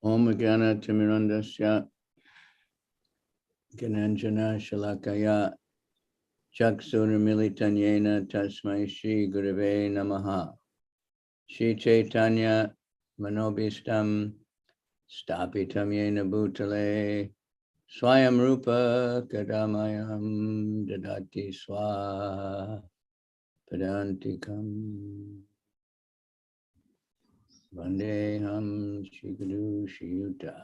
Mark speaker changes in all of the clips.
Speaker 1: Om Gana Timirandasya Gananjana Shalakaya Chaksura Militanyena Tasmai Shri Gurave Namaha Shri Chaitanya Manobhistam Stapitam Yena Bhutale Swayam Rupa Kadamayam Dadati Swa Padantikam Vandeham Shri Guru Shri Yuta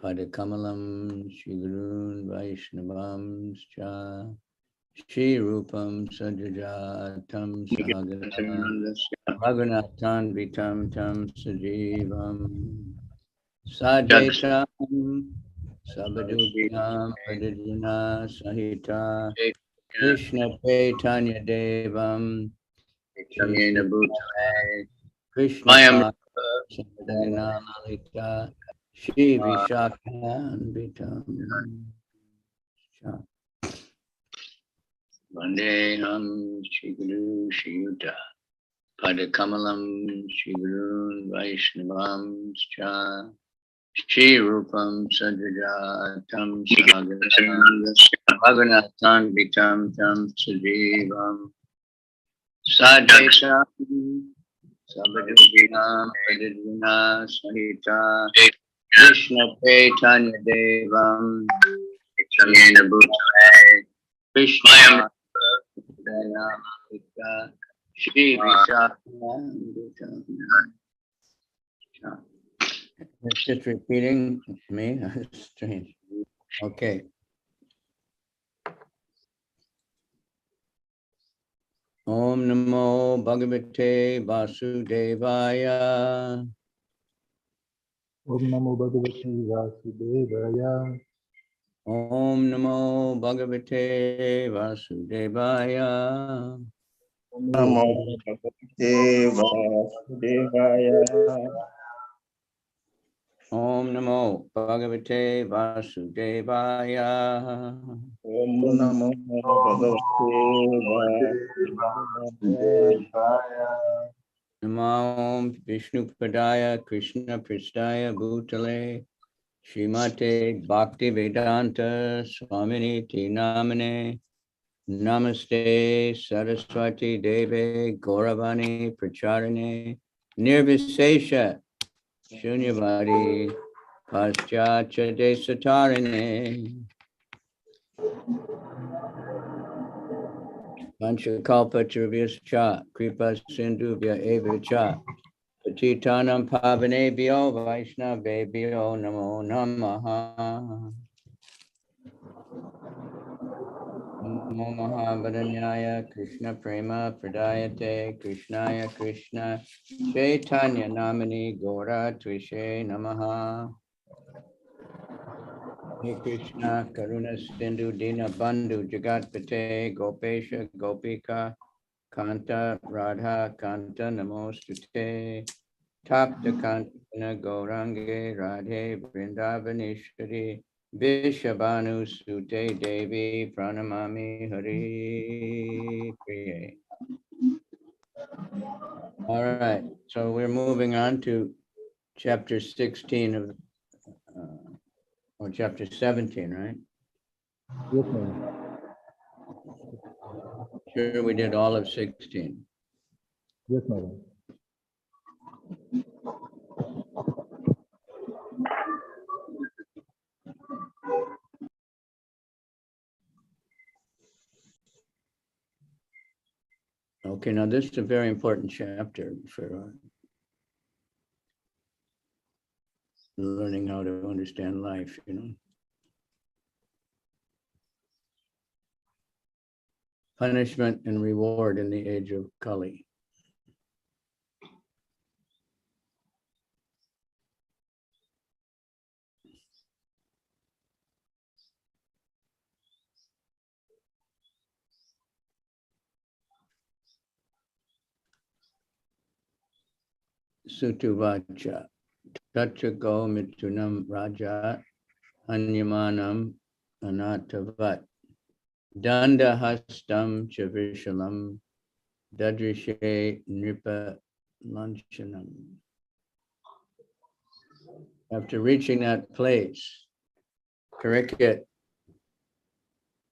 Speaker 1: Padakamalam Shri Gurun Vaishnavam Scha Shri Rupam Sajajatam Sahagana Bhagavatam Vitam Tam Sajivam Sajaitam Sabadukam Padajana Sahita Krishna Chaitanya Devam Krishna Sadhana Lalita Shri Vishakhan Vitam Vandeham Shri Guru Shri Yuta Padakamalam Shri Gurun Vaishnavam Scha Shri Rupam Sajajatam Sahagana Bhagavatam Vitam Tam Sajivam Sadhaitam Sabadukam Padajana Sahita Krishna Chaitanya Devam Krishna Sadhana Shri Vishakhan Vitam. It's just repeating me. Strange. Okay. Om Namo Bhagavate Vasudevaya.
Speaker 2: Om Namo Bhagavate Vasudevaya.
Speaker 1: Om Namo Bhagavate Vasudevaya.
Speaker 2: Om Namo Bhagavate Vasudevaya.
Speaker 1: Om Namo Bhagavate Vasudevaya.
Speaker 2: Om Namo Bhagavate Vasudevaya.
Speaker 1: Namo Vishnu Padaya Krishna Pristaya Bhutale Srimate Bhakti Vedanta Swamini Namane Namaste Saraswati Deve Gauravani Pracharane Nirvisesha Shunyavadi Paschacha Desatarane Panchakalpa Trivyacha Kripa Sindhuvya Eva Cha Patitanam Pavanebhyo Vaishnavebhyo Namo Namaha Namo Mahabharanyaya Krishna Prema Pradayate Krishnaya Krishna Chaitanya Namani Gora Tvishe Namaha Hare Krishna Karuna Sindhu Dina Bandhu Jagatpate Gopesha Gopika Kanta Radha Kanta Namostute Tapta Kantana Gaurange Radhe Vrindavaneshwari Vishabhanu Sute Devi Pranamami Hari Priye. All right, so we're moving on to chapter 16 of, or chapter 17, right?
Speaker 2: Yes, ma'am.
Speaker 1: Sure, we did all of 16.
Speaker 2: Yes, madam.
Speaker 1: Okay, now this is a very important chapter for learning how to understand life, you know. Punishment and reward in the age of Kali. Sutuvacha. Tachago mitunam raja anyamanam anatavat. Danda hastam chavishalam dadrishe nripa lanchanam. After reaching that place, Cricket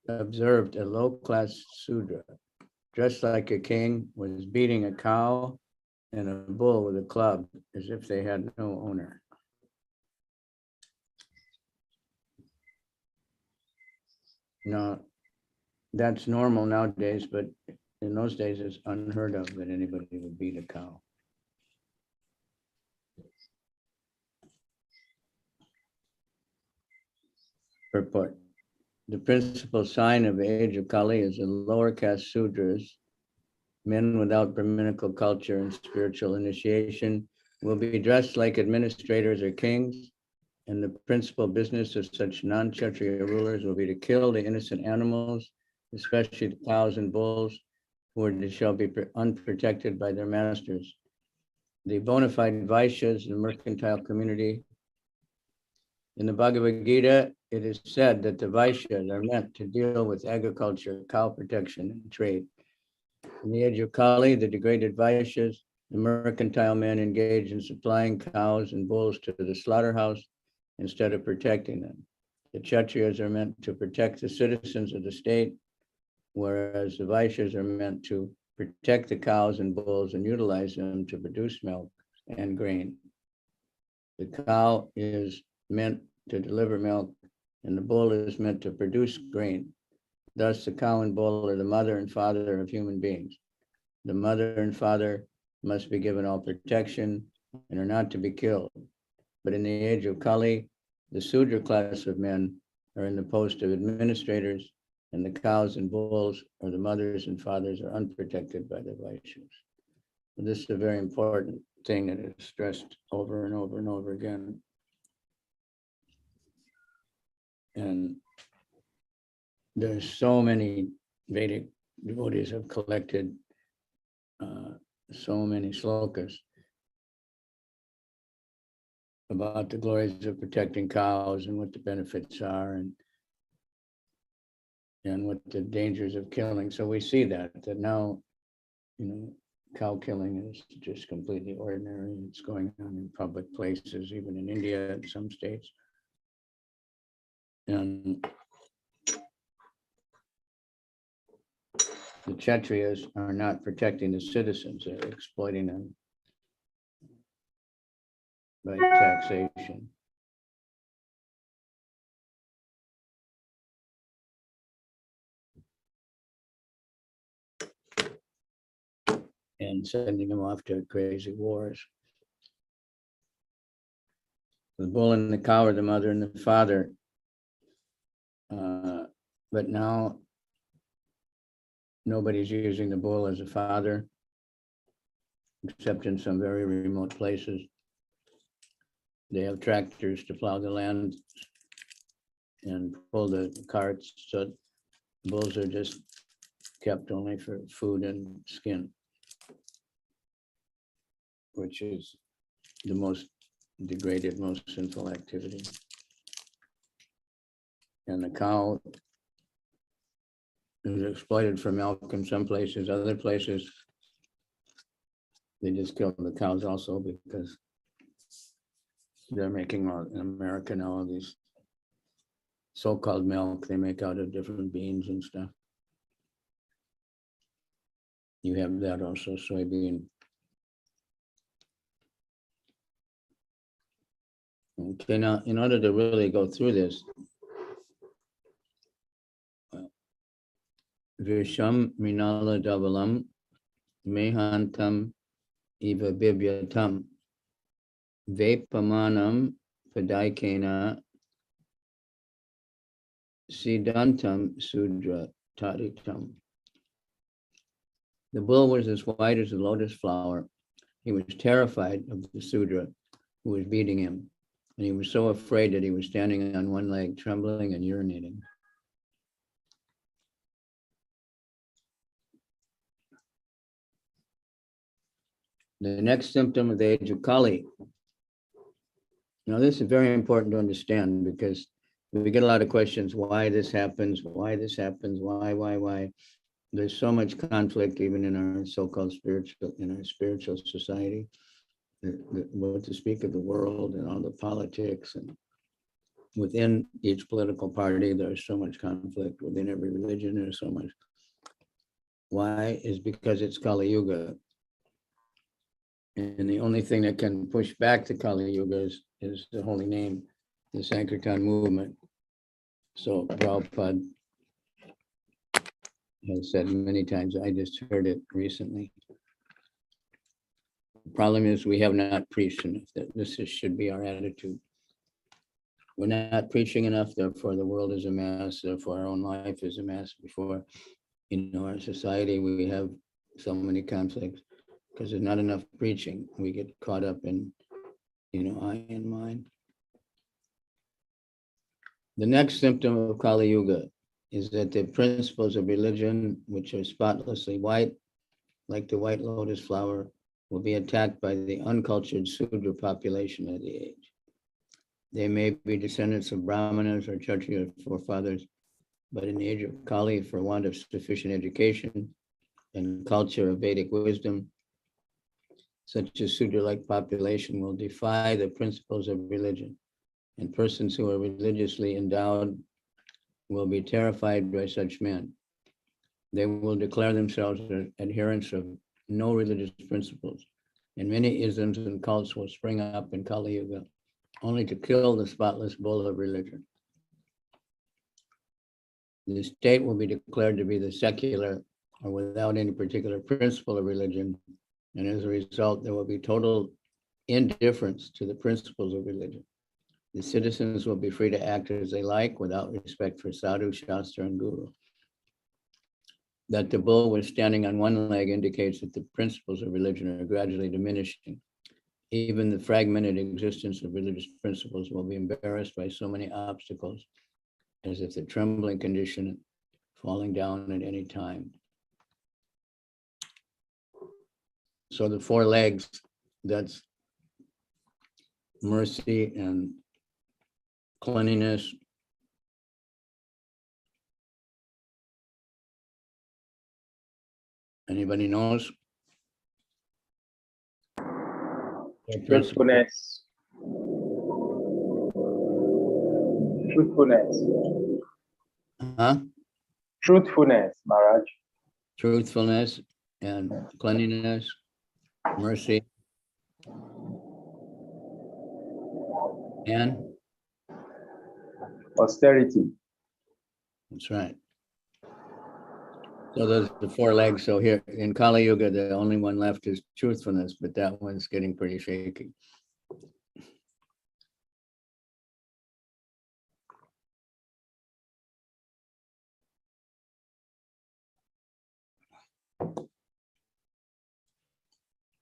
Speaker 1: observed a low-class Sudra, dressed like a king, was beating a cow and a bull with a club as if they had no owner. Now, that's normal nowadays, but in those days it's unheard of that anybody would beat a cow. Purport. The principal sign of the age of Kali is the lower caste Sudras, men without Brahminical culture and spiritual initiation, will be dressed like administrators or kings, and the principal business of such non-Kshatriya rulers will be to kill the innocent animals, especially the cows and bulls, who shall be unprotected by their masters. The bona fide Vaishyas, the mercantile community. In the Bhagavad Gita, it is said that the Vaishyas are meant to deal with agriculture, cow protection, and trade. In the age of Kali, the degraded Vaishyas, the mercantile men, engage in supplying cows and bulls to the slaughterhouse instead of protecting them. The Kshatriyas are meant to protect the citizens of the state, whereas the Vaishyas are meant to protect the cows and bulls and utilize them to produce milk and grain. The cow is meant to deliver milk, and the bull is meant to produce grain. Thus, the cow and bull are the mother and father of human beings. The mother and father must be given all protection and are not to be killed. But in the age of Kali, the Sudra class of men are in the post of administrators, and the cows and bulls, or the mothers and fathers, are unprotected by the Vaishyas. This is a very important thing that is stressed over and over and over again. And there's so many Vedic devotees have collected so many slokas about the glories of protecting cows and what the benefits are and what the dangers of killing. So we see that now, cow killing is just completely ordinary. It's going on in public places, even in India, in some states. And the Kshatriyas are not protecting the citizens, they're exploiting them by taxation. And sending them off to crazy wars. The bull and the cow are the mother and the father. But now nobody's using the bull as a father, except in some very remote places. They have tractors to plow the land and pull the carts, so bulls are just kept only for food and skin, which is the most degraded, most sinful activity. And the cow is exploited for milk in some places. Other places, they just kill the cows also because they're making, in America now, all these so-called milk they make out of different beans and stuff. You have that also, soybean. Okay, now in order to really go through this, Visham Minala Davalam Mehantam Eva Bibyatam Vepamanam Padaikena Siddhantam Sudra Taritam. The bull was as white as a lotus flower. He was terrified of the Sudra who was beating him, and he was so afraid that he was standing on one leg, trembling and urinating. The next symptom of the age of Kali. Now, this is very important to understand because we get a lot of questions, why this happens, why this happens, why. There's so much conflict even in our so-called spiritual society. what to speak of the world and all the politics, and within each political party, there's so much conflict. Within every religion, there's so much. Why? Is because it's Kali Yuga. And the only thing that can push back the Kali Yuga is the holy name, the Sankirtan movement. So Prabhupada has said many times, I just heard it recently. The problem is we have not preached enough. That this should be our attitude. We're not preaching enough, therefore the world is a mess, therefore our own life is a mess. Before, our society, we have so many conflicts because there's not enough preaching. We get caught up in, I and mine. The next symptom of Kali Yuga is that the principles of religion, which are spotlessly white, like the white lotus flower, will be attacked by the uncultured Sudra population of the age. They may be descendants of Brahmanas or Kshatriya forefathers, but in the age of Kali, for want of sufficient education and culture of Vedic wisdom, such a Sudra-like population will defy the principles of religion, and persons who are religiously endowed will be terrified by such men. They will declare themselves adherents of no religious principles, and many isms and cults will spring up in Kali Yuga, only to kill the spotless bull of religion. The state will be declared to be the secular or without any particular principle of religion, and as a result, there will be total indifference to the principles of religion. The citizens will be free to act as they like without respect for sadhu, shastra, and guru. That the bull was standing on one leg indicates that the principles of religion are gradually diminishing. Even the fragmented existence of religious principles will be embarrassed by so many obstacles, as if the trembling condition falling down at any time. So the four legs, that's mercy and cleanliness, anybody knows?
Speaker 3: Truthfulness. Truthfulness.
Speaker 1: Huh?
Speaker 3: Truthfulness, Maharaj.
Speaker 1: Truthfulness and cleanliness, mercy, and
Speaker 3: Austerity.
Speaker 1: that's right. So those are the four legs. So here in Kali Yuga, the only one left is truthfulness, but that one's getting pretty shaky.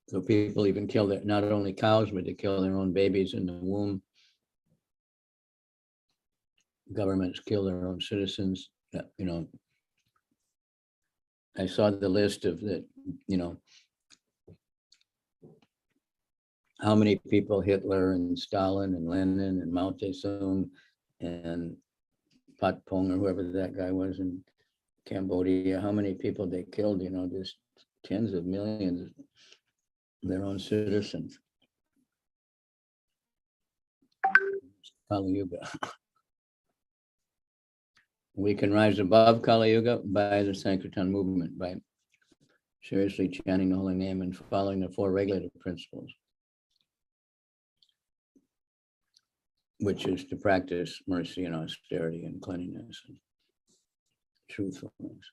Speaker 1: So people even kill their, not only cows, but they kill their own babies in the womb. Governments kill their own citizens. I saw the list of that, how many people Hitler and Stalin and Lenin and Mao Zedong and Pat Pong or whoever that guy was in Cambodia, how many people they killed, just tens of millions of their own citizens. Kali Yuga. We can rise above Kali Yuga by the Sankirtan movement, by seriously chanting the holy name and following the four regulative principles, which is to practice mercy and austerity and cleanliness and truthfulness,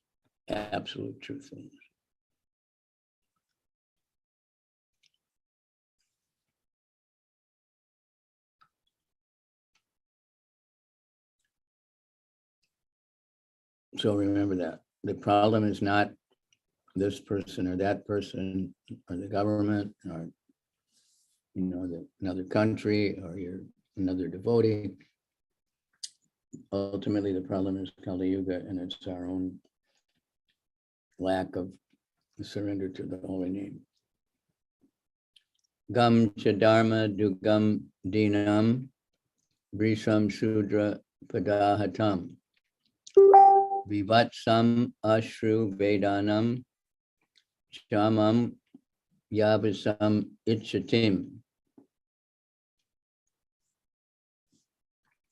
Speaker 1: absolute truthfulness. So remember that. The problem is not this person or that person or the government or, another country or another devotee. Ultimately, the problem is Kali Yuga, and it's our own lack of surrender to the holy name. Gam Chadharma Dugam Dinam Brisam Shudra Padahatam Vivatsam Ashru Vedanam Shamam Yavisam Ichatim.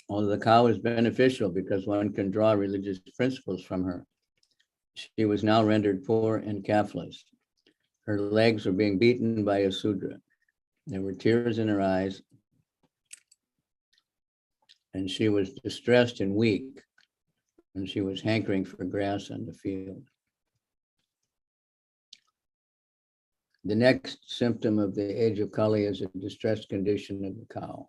Speaker 1: Although the cow is beneficial because one can draw religious principles from her, she was now rendered poor and calfless. Her legs were being beaten by a Sudra. There were tears in her eyes, and she was distressed and weak, and she was hankering for grass on the field. The next symptom of the age of Kali is a distressed condition of the cow.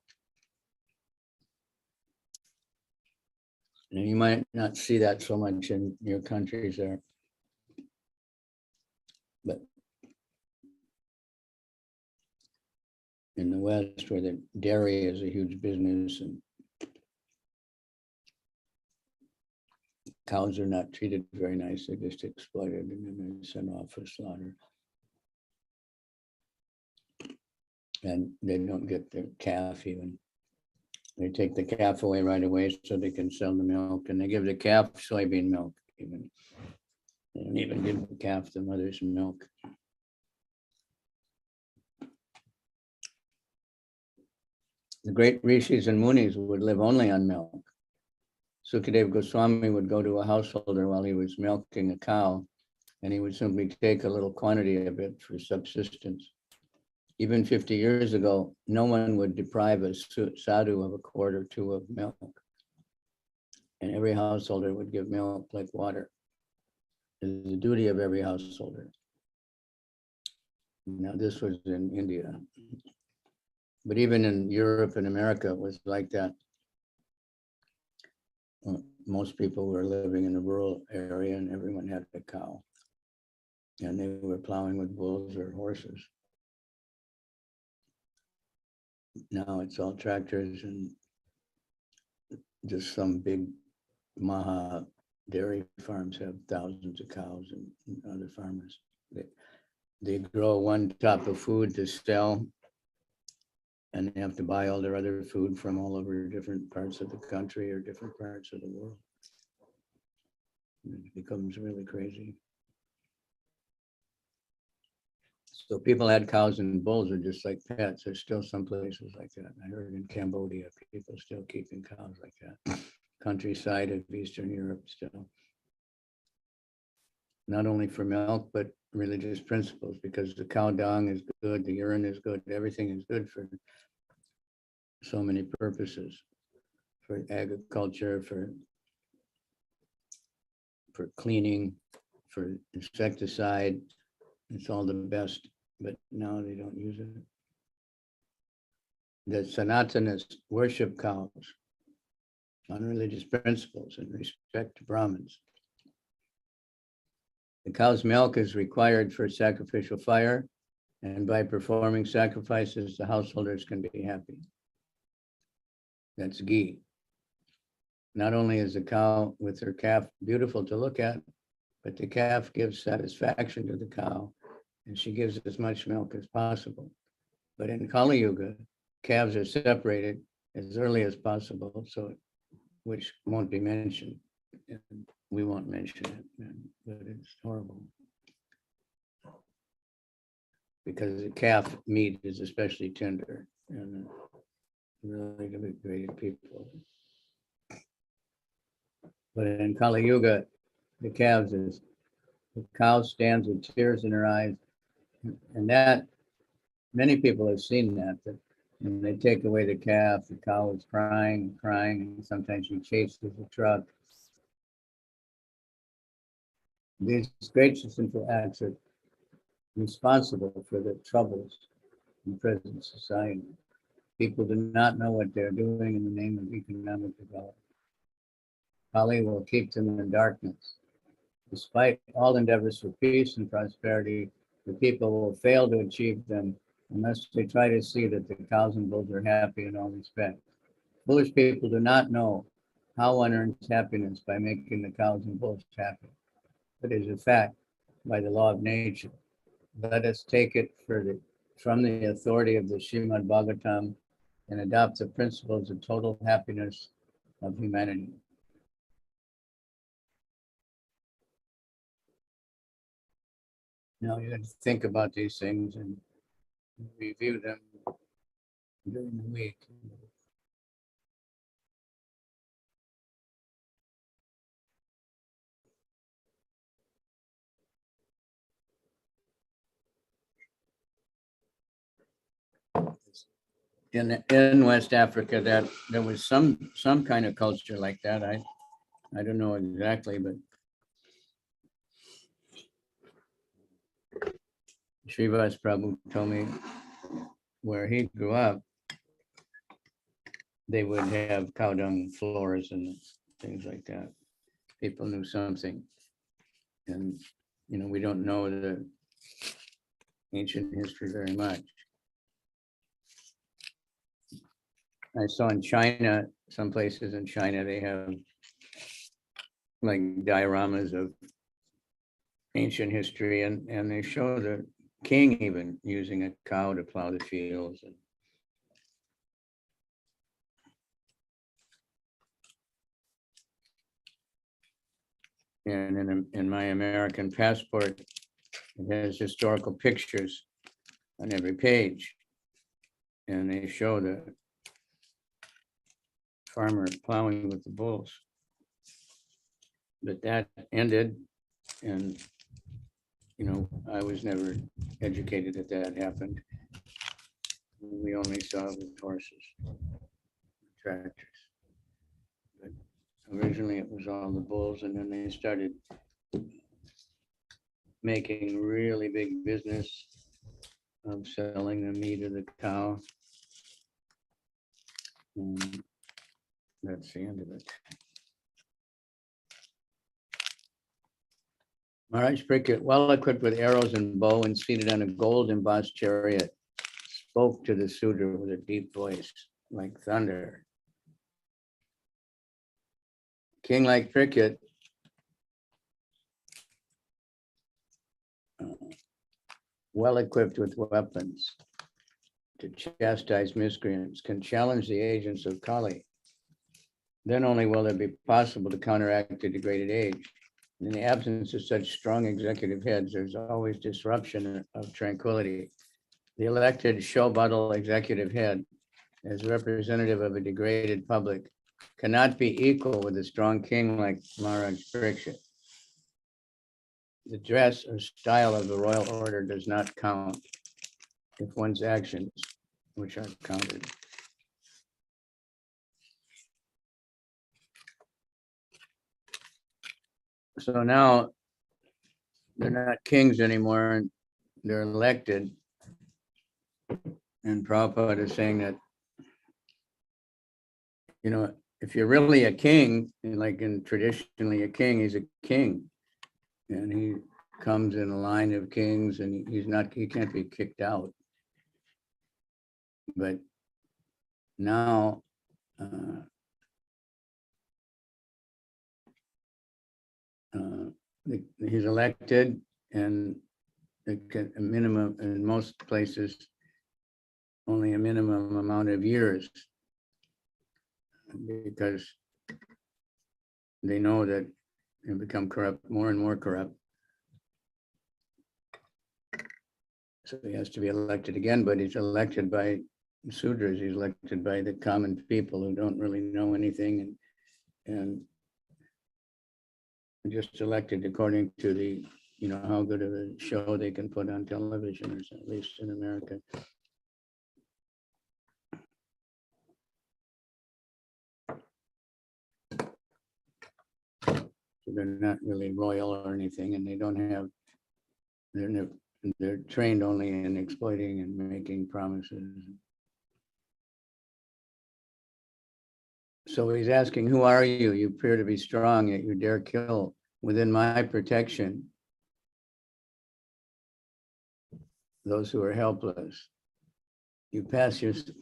Speaker 1: And you might not see that so much in your countries there, but in the West, where the dairy is a huge business and cows are not treated very nice, they're just exploited and then they're sent off for slaughter. And they don't get their calf even. They take the calf away right away so they can sell the milk, and they give the calf soybean milk even. They don't even give the calf the mother's milk. The great rishis and munis would live only on milk. Sukadeva Goswami would go to a householder while he was milking a cow, and he would simply take a little quantity of it for subsistence. Even 50 years ago, no one would deprive a sadhu of a quart or two of milk. And every householder would give milk like water. It is the duty of every householder. Now, this was in India. But even in Europe and America, it was like that. Most people were living in a rural area and everyone had a cow. And they were plowing with bulls or horses. Now it's all tractors and just some big Maha dairy farms have thousands of cows, and other farmers. They grow one type of food to sell, and they have to buy all their other food from all over different parts of the country or different parts of the world. It becomes really crazy. So people had cows and bulls are just like pets. There's still some places like that. I heard in Cambodia, people still keeping cows like that. Countryside of Eastern Europe still. Not only for milk, but religious principles, because the cow dung is good, the urine is good, everything is good for so many purposes, for agriculture, for cleaning, for insecticide. It's all the best, but now they don't use it. The Sanatanists worship cows on religious principles and respect to Brahmins. The cow's milk is required for sacrificial fire, and by performing sacrifices, the householders can be happy. That's ghee. Not only is the cow with her calf beautiful to look at, but the calf gives satisfaction to the cow, and she gives as much milk as possible. But in Kali Yuga, calves are separated as early as possible, so which won't be mentioned. We won't mention it, but it's horrible. Because the calf meat is especially tender and really degraded people. But in Kali Yuga, the cow stands with tears in her eyes, and that many people have seen that when they take away the calf, the cow is crying, and sometimes she chases the truck. These great sinful acts are responsible for the troubles in present society. People do not know what they're doing in the name of economic development. Kali will keep them in darkness. Despite all endeavors for peace and prosperity, the people will fail to achieve them unless they try to see that the cows and bulls are happy in all respects. Foolish people do not know how one earns happiness by making the cows and bulls happy, but is a fact by the law of nature. Let us take it from the authority of the Srimad Bhagavatam and adopt the principles of total happiness of humanity. Now you have to think about these things and review them during the week. In West Africa, that there was some kind of culture like that. I don't know exactly, but Srivas Prabhu told me where he grew up, they would have cow dung floors and things like that. People knew something. And, you know, we don't know the ancient history very much. I saw in China, some places in China, they have like dioramas of ancient history, and they show the king even using a cow to plow the fields. And in my American passport, it has historical pictures on every page. And they show the farmer plowing with the bulls. But that ended, and, you know, I was never educated that that happened. We only saw it with horses, tractors. But originally it was all the bulls, and then they started making really big business of selling the meat of the cow. And that's the end of it. Maharaj Parikshit, well equipped with arrows and bow and seated on a gold embossed chariot, spoke to the Sudra with a deep voice like thunder. King like Parikshit, well equipped with weapons to chastise miscreants, can challenge the agents of Kali. Then only will it be possible to counteract the degraded age. In the absence of such strong executive heads, there's always disruption of tranquility. The elected Shobadal executive head, as representative of a degraded public, cannot be equal with a strong king like Maharaj Parikshit. The dress or style of the royal order does not count if one's actions, which are counted. So now they're not kings anymore, and they're elected. And Prabhupada is saying that, you know, if you're really a king, and like in traditionally a king, he's a king. And he comes in a line of kings, and he can't be kicked out. But now he's elected, and a minimum in most places, only a minimum amount of years, because they know that they become corrupt, more and more corrupt. So he has to be elected again, but he's elected by Sudras. He's elected by the common people who don't really know anything, and just elected according to the, you know, how good of a show they can put on television, or at least in America. So they're not really royal or anything, and they don't have, they're trained only in exploiting and making promises. So he's asking, who are you? You appear to be strong, yet you dare kill within my protection those who are helpless. You pass yourself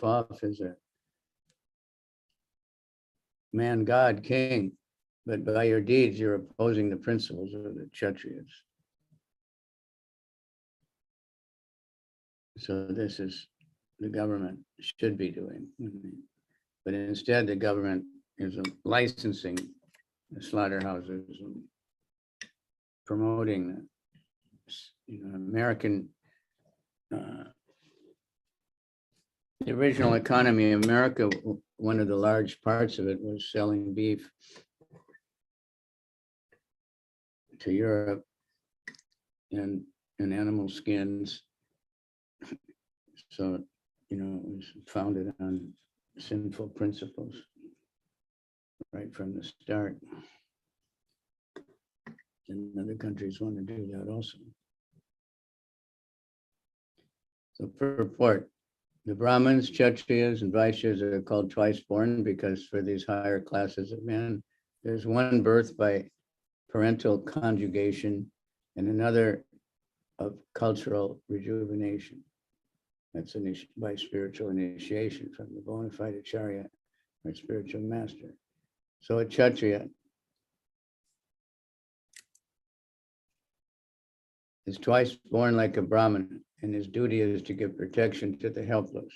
Speaker 1: off as a man, God, king, but by your deeds, you're opposing the principles of the Kshatriyas. So this is the government should be doing. But instead, the government is licensing the slaughterhouses promoting American, the original economy of America. One of the large parts of it was selling beef to Europe and animal skins. So, it was founded on sinful principles right from the start. And other countries want to do that also. So purport, the Brahmins, Kshatriyas, and Vaishyas are called twice born because for these higher classes of men, there's one birth by parental conjugation and another of cultural rejuvenation. That's by spiritual initiation from the bona fide acharya or spiritual master. So a Kshatriya is twice born like a Brahmin, and his duty is to give protection to the helpless.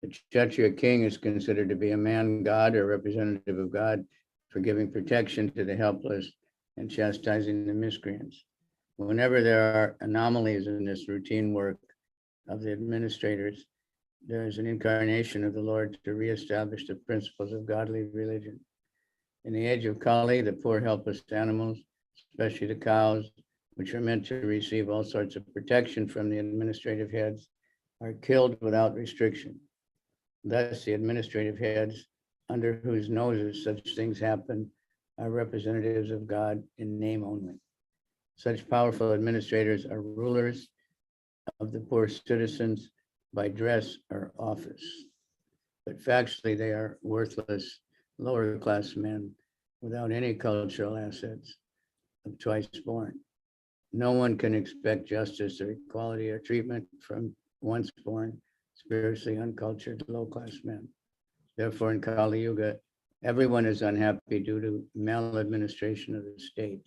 Speaker 1: The Kshatriya king is considered to be a man god or representative of God for giving protection to the helpless and chastising the miscreants. Whenever there are anomalies in this routine work of the administrators, there is an incarnation of the Lord to reestablish the principles of godly religion. In the age of Kali, the poor helpless animals, especially the cows, which are meant to receive all sorts of protection from the administrative heads, are killed without restriction. Thus, the administrative heads, under whose noses such things happen, are representatives of God in name only. Such powerful administrators are rulers of the poor citizens by dress or office. But factually, they are worthless, lower class men without any cultural assets of twice born. No one can expect justice or equality or treatment from once born, spiritually uncultured, low-class men. Therefore, in Kali Yuga, everyone is unhappy due to maladministration of the state.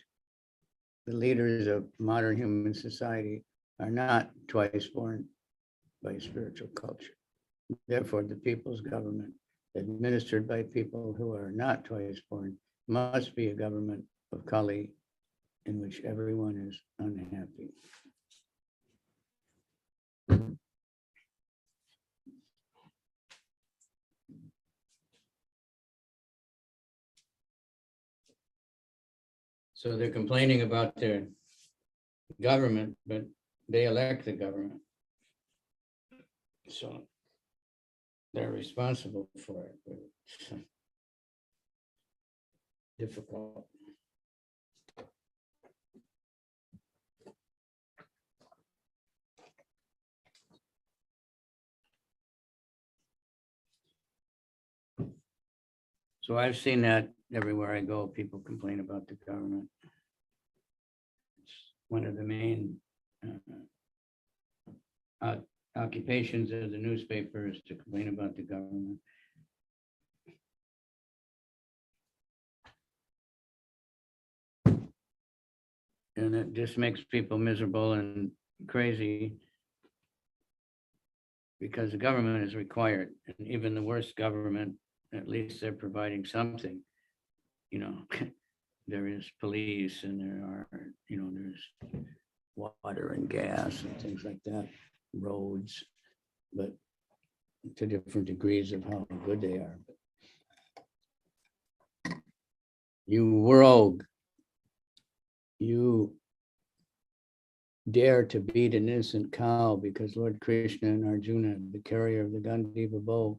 Speaker 1: The leaders of modern human society are not twice born by spiritual culture. Therefore, the people's government, administered by people who are not twice born, must be a government of Kali in which everyone is unhappy. So they're complaining about their government, but they elect the government. So they're responsible for it, but it's difficult. So I've seen that everywhere I go, people complain about the government. It's one of the main occupations of the newspaper is to complain about the government. And it just makes people miserable and crazy because the government is required, and even the worst government, at least they're providing something. There is police and there are, there's water and gas and things like that, roads, but to different degrees of how good they are. You rogue, you dare to beat an innocent cow because Lord Krishna and Arjuna, the carrier of the Gandiva bow,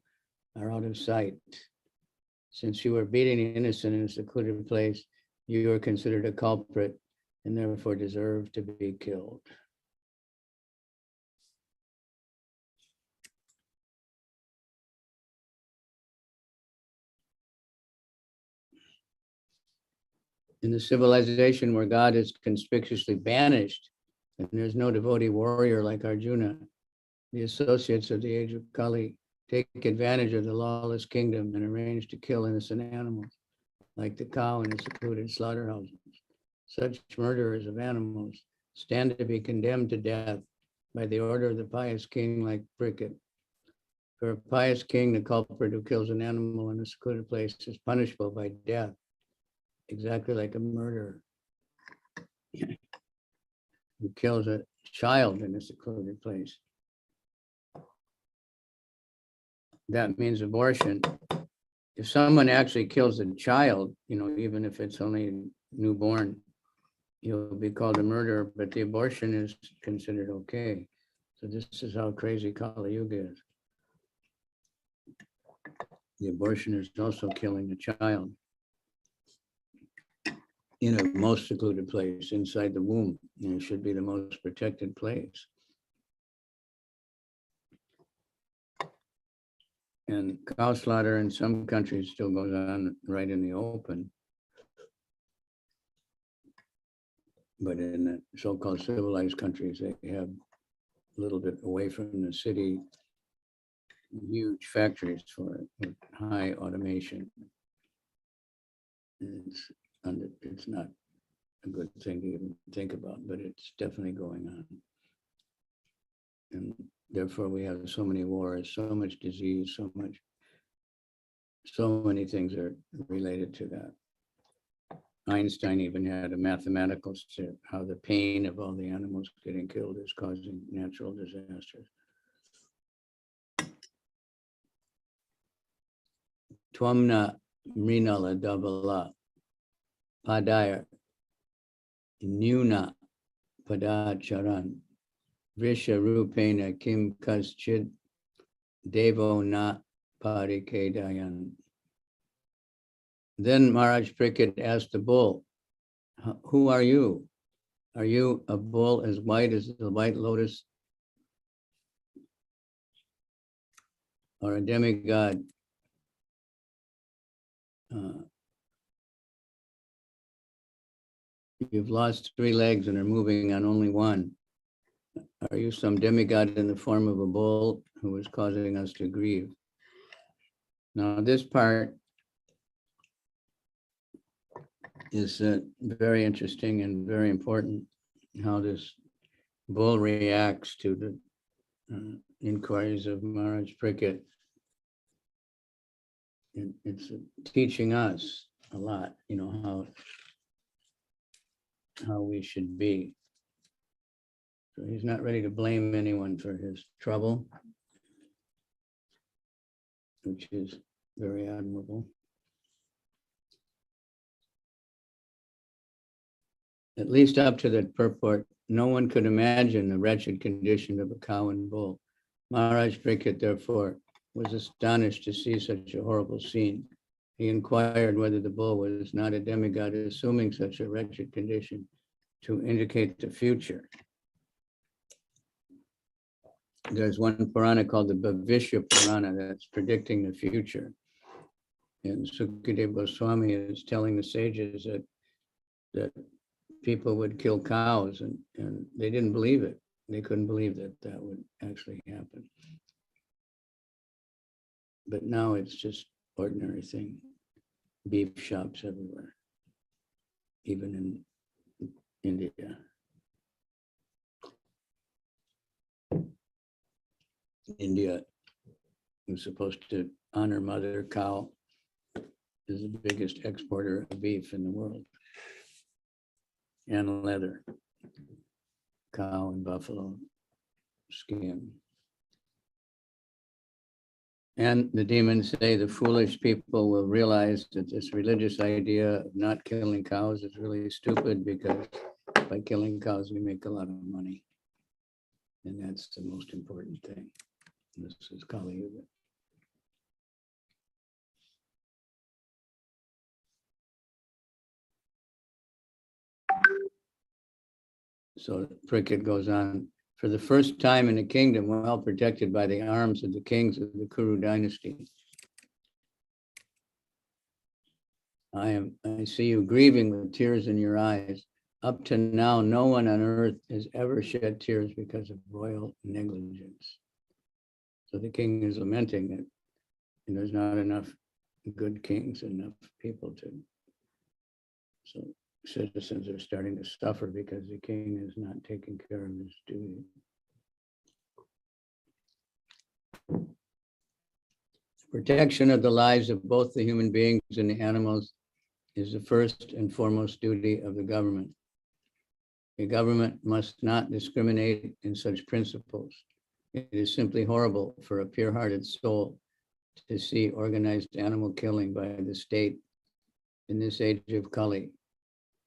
Speaker 1: are out of sight. Since you are beating the innocent in a secluded place, you are considered a culprit and therefore deserve to be killed. In the civilization where God is conspicuously banished and there's no devotee warrior like Arjuna, the associates of the age of Kali take advantage of the lawless kingdom and arrange to kill innocent animals, like the cow in the secluded slaughterhouses. Such murderers of animals stand to be condemned to death by the order of the pious king like Bricket. For a pious king, the culprit who kills an animal in a secluded place is punishable by death, exactly like a murderer. who kills a child in a secluded place. That means abortion. If someone actually kills a child, even if it's only newborn, he'll be called a murderer, but the abortion is considered okay. So this is how crazy Kali Yuga is. The abortion is also killing a child in a most secluded place inside the womb. It should be the most protected place. And cow slaughter in some countries still goes on right in the open. But in the so-called civilized countries, they have a little bit away from the city, huge factories for it with high automation. It's not a good thing to even think about, but it's definitely going on. And therefore we have so many wars, so much disease, so many things are related to that. Einstein even had a mathematical set how the pain of all the animals getting killed is causing natural disasters. Twamna Mrinala Davala Padaya Nuna Padacharan Vrisha Rupena Kim Kaschid Devo Na Parikedayan. Then Maharaj Pariksit asked the bull, who are you? Are you a bull as white as the white lotus? Or a demigod? You've lost 3 legs and are moving on only one. Are you some demigod in the form of a bull who is causing us to grieve? Now this part is very interesting and very important, how this bull reacts to the inquiries of Maharaj Pariksit. It's teaching us a lot, how we should be. So he's not ready to blame anyone for his trouble, which is very admirable. At least up to that purport, no one could imagine the wretched condition of a cow and bull. Maharaj Pariksit, therefore, was astonished to see such a horrible scene. He inquired whether the bull was not a demigod, assuming such a wretched condition to indicate the future. There's one Purana called the Bhavishya Purana that's predicting the future. And Sukadeva Goswami is telling the sages that people would kill cows, and they didn't believe it. They couldn't believe that would actually happen. But now it's just ordinary thing. Beef shops everywhere, even in India. India is supposed to honor Mother Cow, is the biggest exporter of beef in the world. And leather, cow and buffalo skin. And the demons say the foolish people will realize that this religious idea of not killing cows is really stupid, because by killing cows, we make a lot of money. And that's the most important thing. This is Kali Yuga. So Pariksit goes on, for the first time in the kingdom, well protected by the arms of the kings of the Kuru dynasty, I see you grieving with tears in your eyes. Up to now, no one on earth has ever shed tears because of royal negligence. So the king is lamenting that there's not enough good kings, enough people to. So citizens are starting to suffer because the king is not taking care of his duty. Protection of the lives of both the human beings and the animals is the first and foremost duty of the government. The government must not discriminate in such principles. It is simply horrible for a pure-hearted soul to see organized animal killing by the state in this age of Kali.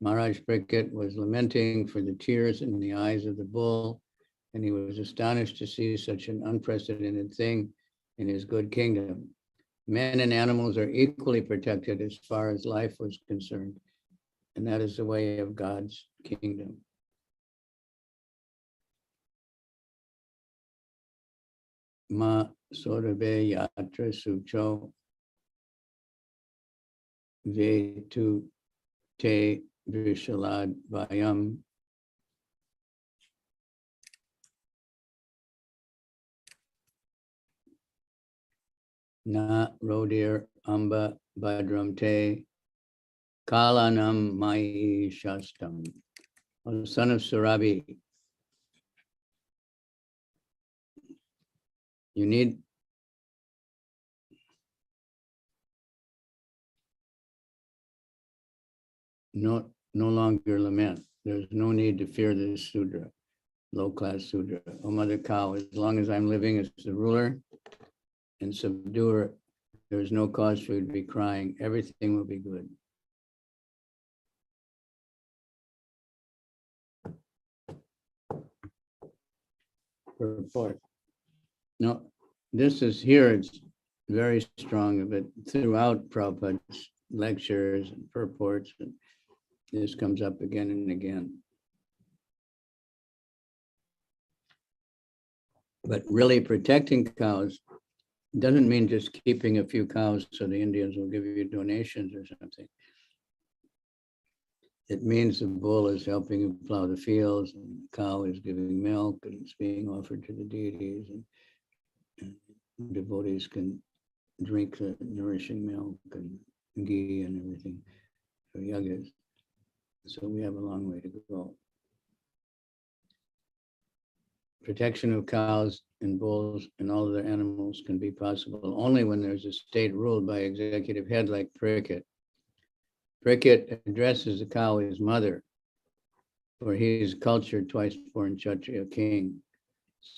Speaker 1: Maharaj Bricket was lamenting for the tears in the eyes of the bull, and he was astonished to see such an unprecedented thing in his good kingdom. Men and animals are equally protected as far as life was concerned, and that is the way of God's kingdom. Ma sorabe yatra sucho vetu te vishalad vayam na rodir amba badram te kalanam mai shastam. O son of Surabi, you need no longer lament. There's no need to fear this Sudra, low-class Sudra. O mother cow, as long as I'm living as the ruler and subduer, there's no cause for you to be crying. Everything will be good. Purport. No, this is here, it's very strong, but throughout Prabhupada's lectures and purports, and this comes up again and again. But really protecting cows doesn't mean just keeping a few cows so the Indians will give you donations or something. It means the bull is helping you plow the fields, and the cow is giving milk, and it's being offered to the deities, and devotees can drink the nourishing milk and ghee and everything for yagas. So we have a long way to go. Protection of cows and bulls and all other animals can be possible only when there's a state ruled by executive head like Bricket. Bricket addresses the cow as mother, for he is cultured, twice-born Kshatriya king.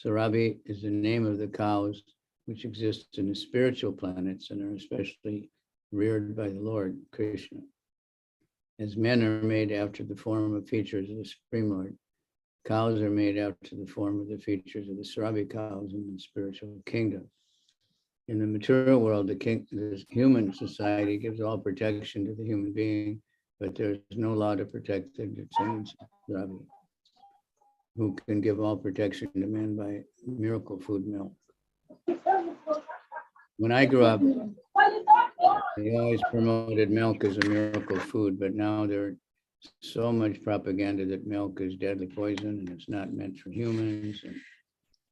Speaker 1: Surabi is the name of the cows which exist in the spiritual planets and are especially reared by the Lord Krishna. As men are made after the form of features of the Supreme Lord, cows are made after the form of the features of the Surabi cows in the spiritual kingdom. In the material world, the human society gives all protection to the human being, but there's no law to protect the descendants of Surabi, who can give all protection to men by miracle food milk. When I grew up, they always promoted milk as a miracle food, but now there's so much propaganda that milk is deadly poison and it's not meant for humans,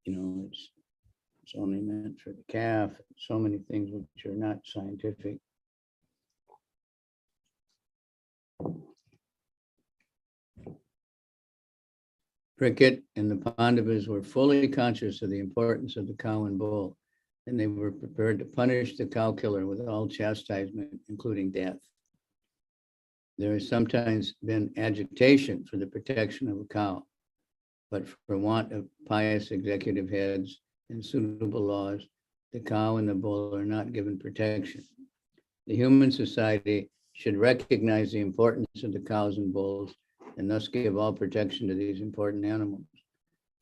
Speaker 1: and it's only meant for the calf. So many things which are not scientific. Bricket and the Pandavas were fully conscious of the importance of the cow and bull, and they were prepared to punish the cow killer with all chastisement, including death. There has sometimes been agitation for the protection of a cow, but for want of pious executive heads and suitable laws, the cow and the bull are not given protection. The human society should recognize the importance of the cows and bulls and thus give all protection to these important animals.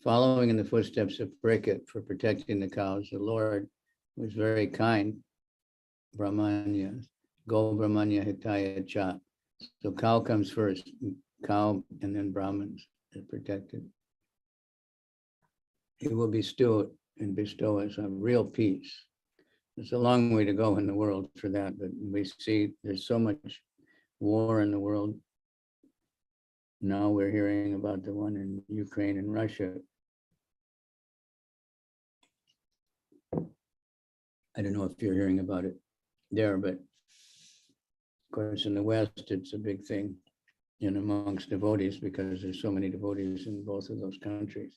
Speaker 1: Following in the footsteps of Bricket for protecting the cows, the Lord was very kind, Brahmanya, Go Brahmanya Hitaya Cha. So cow comes first, cow and then Brahmins are protected. He will bestow us a real peace. It's a long way to go in the world for that, but we see there's so much war in the world. Now we're hearing about the one in Ukraine and Russia. I don't know if you're hearing about it there, but of course in the West, it's a big thing amongst devotees because there's so many devotees in both of those countries.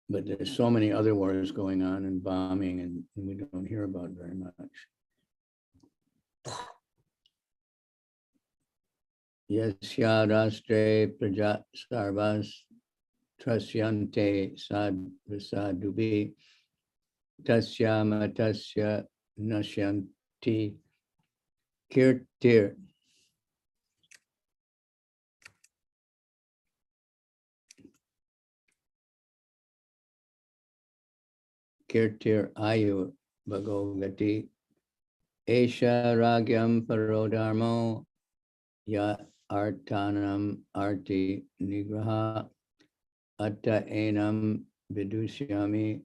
Speaker 1: But there's so many other wars going on and bombing, and we don't hear about very much. Yasya rastre praja sarvas trasyante sad visadubi tasya matasya nashyanti kirtir. Kirtir ayu bhagavati esha ragyam parodharmo ya artanam arti nigraha atta enam vidusyami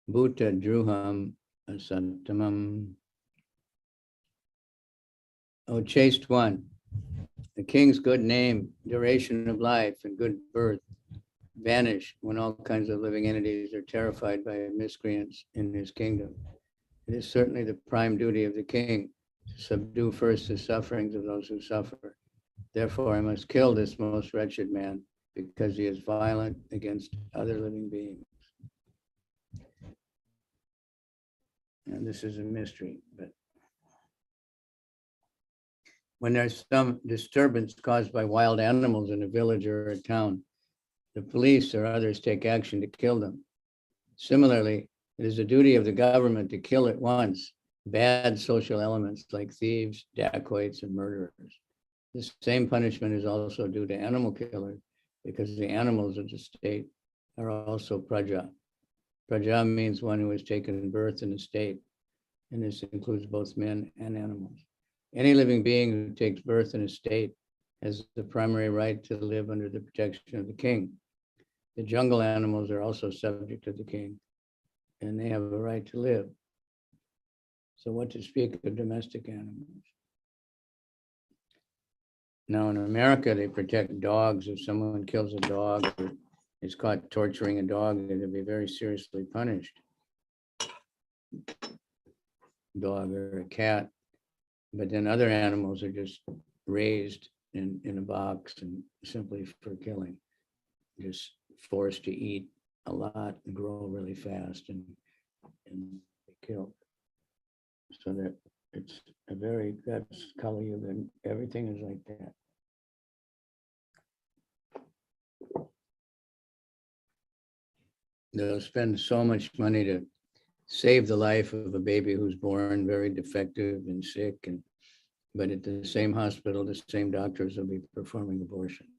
Speaker 1: bhuta druham asantamam. O chaste one, the king's good name, duration of life, and good birth vanish when all kinds of living entities are terrified by miscreants in his kingdom. It is certainly the prime duty of the king to subdue first the sufferings of those who suffer. Therefore, I must kill this most wretched man because he is violent against other living beings. And this is a mystery, but when there's some disturbance caused by wild animals in a village or a town, the police or others take action to kill them. Similarly, it is the duty of the government to kill at once bad social elements like thieves, dacoits, and murderers. The same punishment is also due to animal killers because the animals of the state are also praja. Praja means one who has taken birth in a state, and this includes both men and animals. Any living being who takes birth in a state has the primary right to live under the protection of the king. The jungle animals are also subject to the king, and they have a right to live. So what to speak of domestic animals? Now in America, they protect dogs. If someone kills a dog or is caught torturing a dog, they'll be very seriously punished. Dog or a cat. But then other animals are just raised in a box and simply for killing, just forced to eat a lot and grow really fast and be killed. So that it's a very, that's Kali Yuga, and everything is like that. They'll spend so much money to save the life of a baby who's born very defective and sick, but at the same hospital, the same doctors will be performing abortions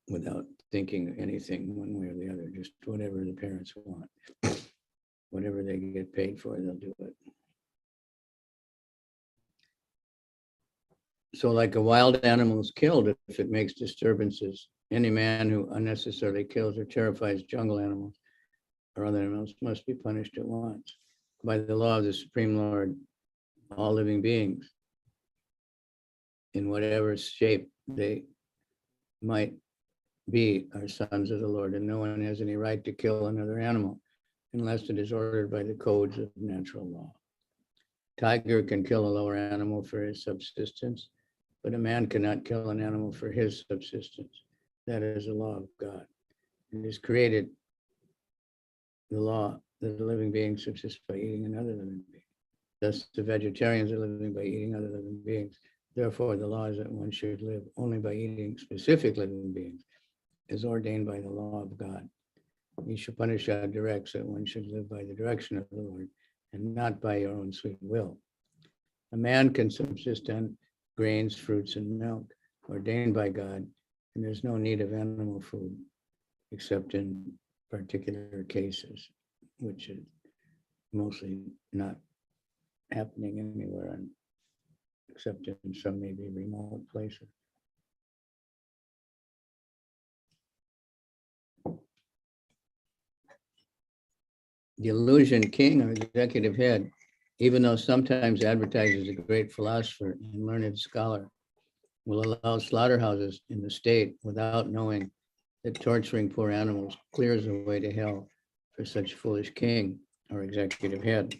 Speaker 1: without thinking anything one way or the other, just whatever the parents want. Whatever they get paid for, they'll do it. So like a wild animal is killed if it makes disturbances. Any man who unnecessarily kills or terrifies jungle animals or other animals must be punished at once by the law of the Supreme Lord. All living beings, in whatever shape they might be, are sons of the Lord, and no one has any right to kill another animal unless it is ordered by the codes of natural law. Tiger can kill a lower animal for his subsistence, but a man cannot kill an animal for his subsistence. That is the law of God. It is created the law that the living being subsists by eating another living being. Thus, the vegetarians are living by eating other living beings. Therefore, the law is that one should live only by eating specific living beings, as ordained by the law of God. Ishapanishad directs that one should live by the direction of the Lord and not by your own sweet will. A man can subsist on grains, fruits, and milk ordained by God, and there's no need of animal food except in particular cases, which is mostly not happening anywhere except in some maybe remote places. The illusion king or executive head, even though sometimes advertised as a great philosopher and learned scholar, will allow slaughterhouses in the state without knowing that torturing poor animals clears the way to hell for such foolish king or executive head.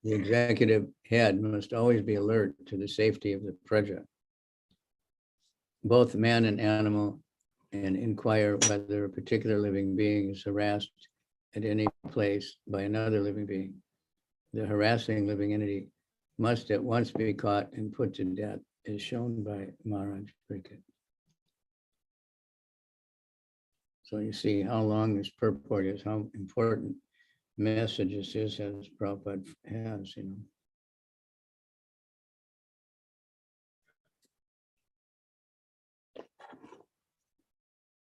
Speaker 1: The executive head must always be alert to the safety of the praja. Both man and animal and inquire whether a particular living being is harassed at any place by another living being. The harassing living entity must at once be caught and put to death, as shown by Maharaj Pariksit. So you see how long this purport is, how important message this is, as Prabhupada has, you know.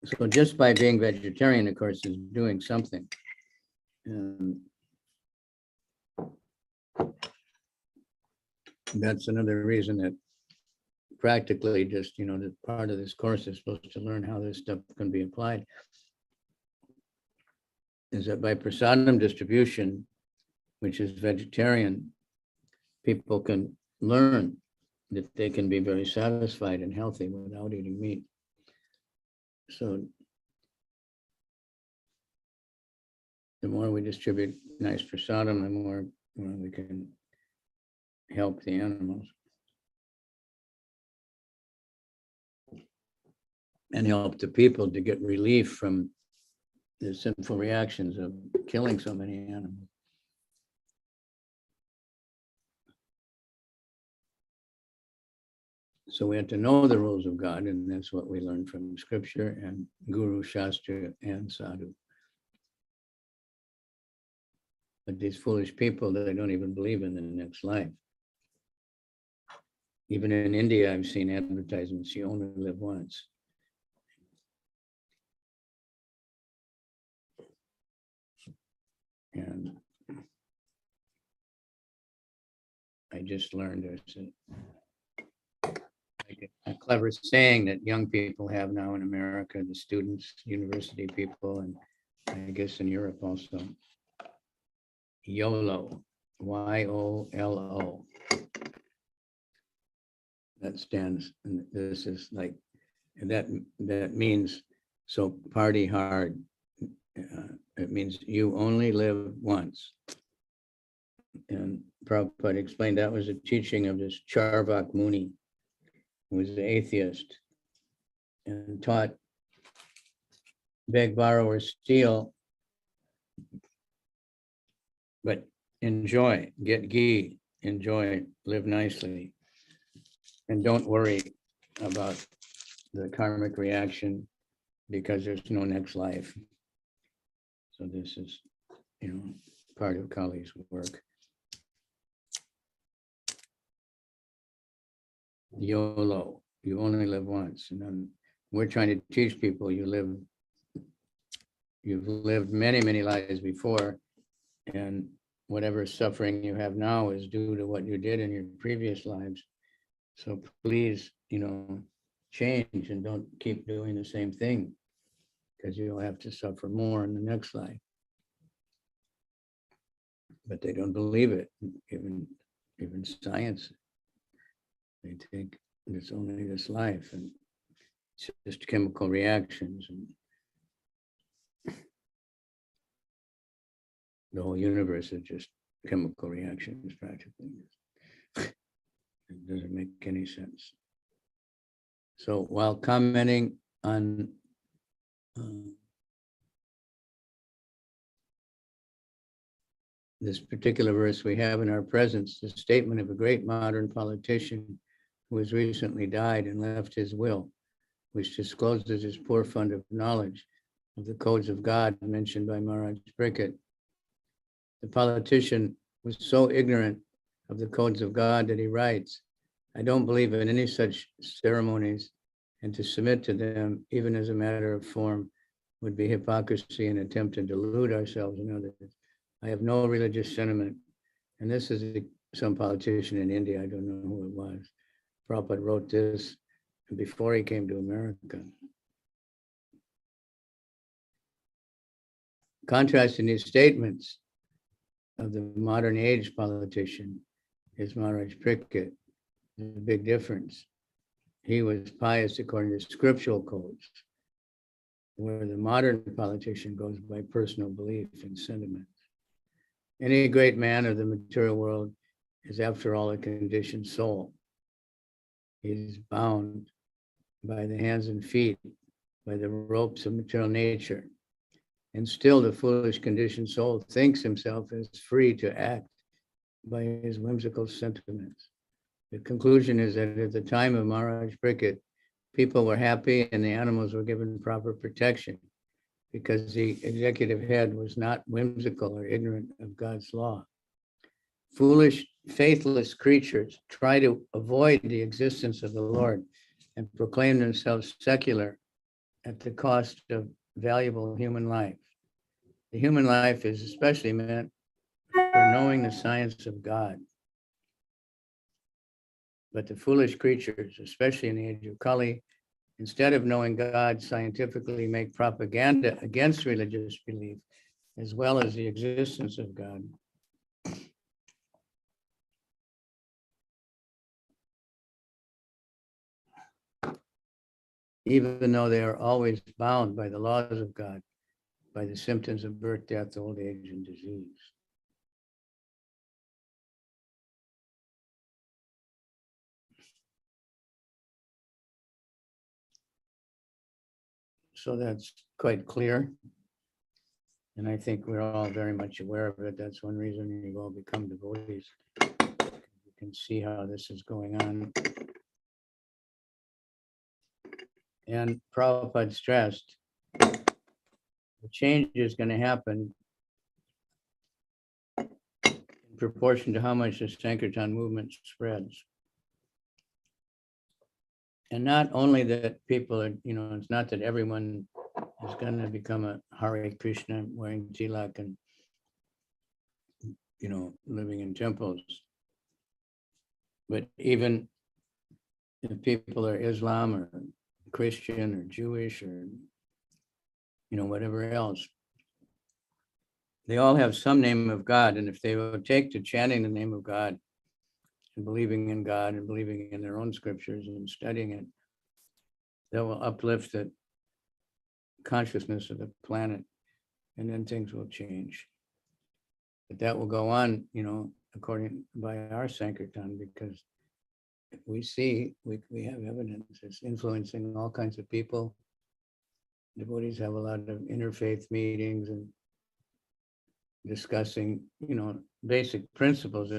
Speaker 1: So just by being vegetarian, of course, is doing something. And that's another reason that practically just, you know, that part of this course is supposed to learn how this stuff can be applied. Is that by prasadam distribution, which is vegetarian, people can learn that they can be very satisfied and healthy without eating meat. So the more we distribute nice prasadam, the more, you know, we can help the animals and help the people to get relief from the sinful reactions of killing so many animals. So we have to know the rules of God, and that's what we learn from scripture and Guru, Shastra, and Sadhu. But these foolish people, they don't even believe in the next life. Even in India, I've seen advertisements, you only live once. And I just learned there's a clever saying that young people have now in America, the students, university people, and I guess in Europe also. YOLO, YOLO. That stands, and this is like, that means, so party hard. It means you only live once. And Prabhupada explained that was a teaching of this Charvak Muni, who was an atheist, and taught beg, borrow, or steal, but enjoy, get ghee, enjoy, live nicely, and don't worry about the karmic reaction because there's no next life. So this is, you know, part of Kali's work. YOLO, you only live once. And then we're trying to teach people you've lived many, many lives before, and whatever suffering you have now is due to what you did in your previous lives. So please, you know, change and don't keep doing the same thing, because you'll have to suffer more in the next life. But they don't believe it. Even science, they think it's only this life, and it's just chemical reactions, and the whole universe is just chemical reactions practically. It doesn't make any sense. So while commenting on this particular verse, we have in our presence the statement of a great modern politician who has recently died and left his will, which discloses his poor fund of knowledge of the codes of God mentioned by Maharaj Pariksit. The politician was so ignorant of the codes of God that he writes, I don't believe in any such ceremonies, and to submit to them, even as a matter of form, would be hypocrisy and attempt to delude ourselves and others. I have no religious sentiment. And this is some politician in India, I don't know who it was. Prabhupada wrote this before he came to America. Contrasting these statements of the modern age politician is Maharaj Pariksit. There's a big difference. He was pious according to scriptural codes, where the modern politician goes by personal belief and sentiment. Any great man of the material world is, after all, a conditioned soul. He is bound by the hands and feet by the ropes of material nature. And still the foolish conditioned soul thinks himself as free to act by his whimsical sentiments. The conclusion is that at the time of Maharaj Bricket, people were happy and the animals were given proper protection because the executive head was not whimsical or ignorant of God's law. Foolish, faithless creatures try to avoid the existence of the Lord and proclaim themselves secular at the cost of valuable human life. The human life is especially meant for knowing the science of God. But the foolish creatures, especially in the age of Kali, instead of knowing God scientifically, make propaganda against religious belief, as well as the existence of God. Even though they are always bound by the laws of God, by the symptoms of birth, death, old age, and disease. So that's quite clear. And I think we're all very much aware of it. That's one reason you've all become devotees. You can see how this is going on. And Prabhupada stressed, the change is going to happen in proportion to how much the Sankirtan movement spreads. And not only that people are, it's not that everyone is going to become a Hare Krishna wearing tilak and, living in temples. But even if people are Islam or Christian or Jewish or, whatever else, they all have some name of God. And if they will take to chanting the name of God and believing in God and believing in their own scriptures and studying it, that will uplift the consciousness of the planet, and then things will change. But that will go on, according by our Sankirtan, because we see, we have evidence it's influencing all kinds of people. Devotees have a lot of interfaith meetings and discussing, basic principles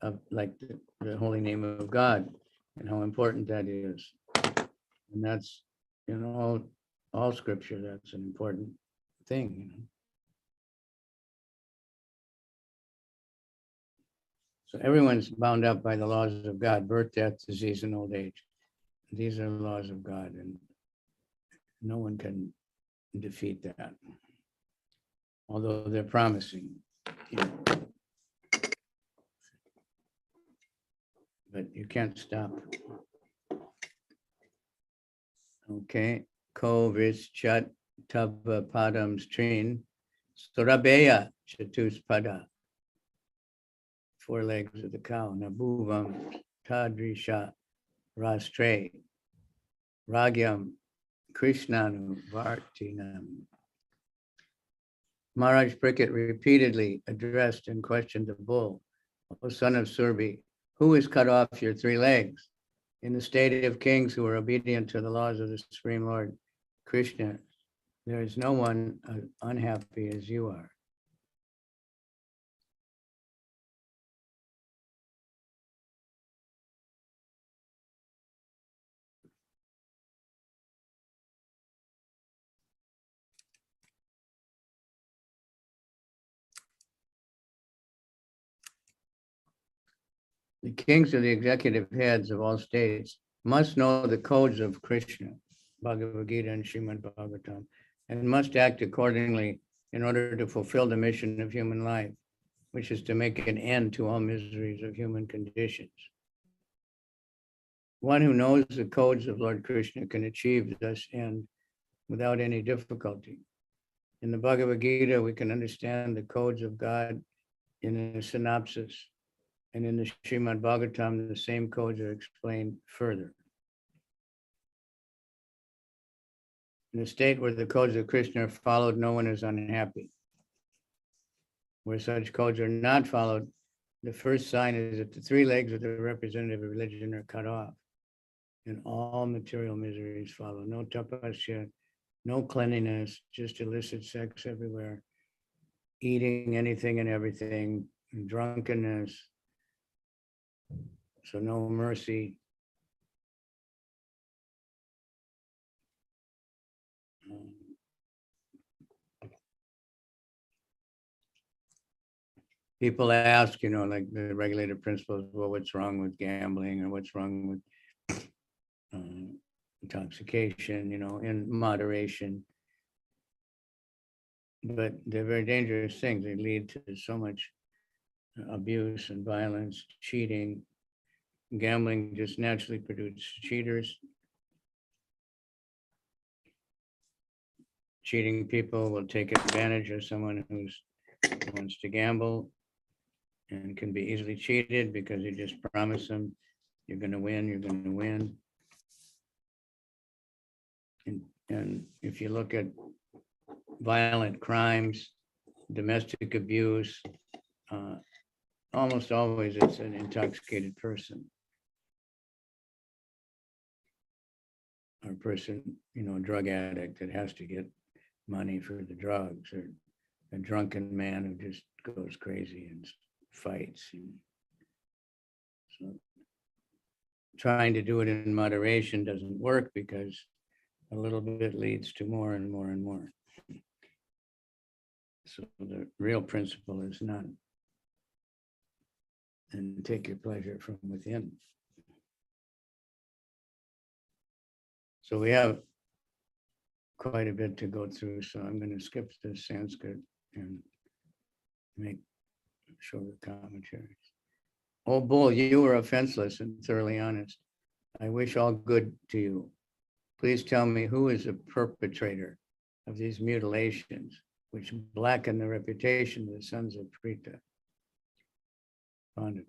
Speaker 1: of like the holy name of God and how important that is. And that's in all scripture, that's an important thing. So everyone's bound up by the laws of God, birth, death, disease, and old age. These are the laws of God, and no one can defeat that. Although they're promising, but you can't stop. Okay, ko vischat tava padam strin, surabeya chatuspada. 4 legs of the cow. Nabhuvam tadrisha rastre ragyam krishnanu vartinam. Maharaj Bricket repeatedly addressed and questioned the bull, O son of Surbi, who has cut off your 3 legs? In the state of kings who are obedient to the laws of the Supreme Lord Krishna, there is no one as unhappy as you are. The kings are the executive heads of all states must know the codes of Krishna, Bhagavad Gita and Srimad Bhagavatam, and must act accordingly in order to fulfill the mission of human life, which is to make an end to all miseries of human conditions. One who knows the codes of Lord Krishna can achieve this end without any difficulty. In the Bhagavad Gita, we can understand the codes of God in a synopsis. And in the Srimad Bhagavatam, the same codes are explained further. In a state where the codes of Krishna are followed, no one is unhappy. Where such codes are not followed, the first sign is that the 3 legs of the representative of religion are cut off, and all material miseries follow. No tapasya, no cleanliness, just illicit sex everywhere, eating anything and everything, and drunkenness. So no mercy. People ask, like the regulated principles, well, what's wrong with gambling or what's wrong with intoxication, in moderation. But they're very dangerous things. They lead to so much abuse and violence, cheating. Gambling just naturally produces cheaters. Cheating people will take advantage of someone who wants to gamble and can be easily cheated because you just promise them you're going to win, you're going to win. And if you look at violent crimes, domestic abuse, almost always it's an intoxicated person. Or a person, a drug addict that has to get money for the drugs, or a drunken man who just goes crazy and fights. So trying to do it in moderation doesn't work because a little bit leads to more and more and more. So the real principle is none. And take your pleasure from within. So we have quite a bit to go through, so I'm going to skip the Sanskrit and make shorter commentaries. Oh, bull, you are offenseless and thoroughly honest. I wish all good to you. Please tell me who is the perpetrator of these mutilations, which blacken the reputation of the sons of Prita, Pandavas.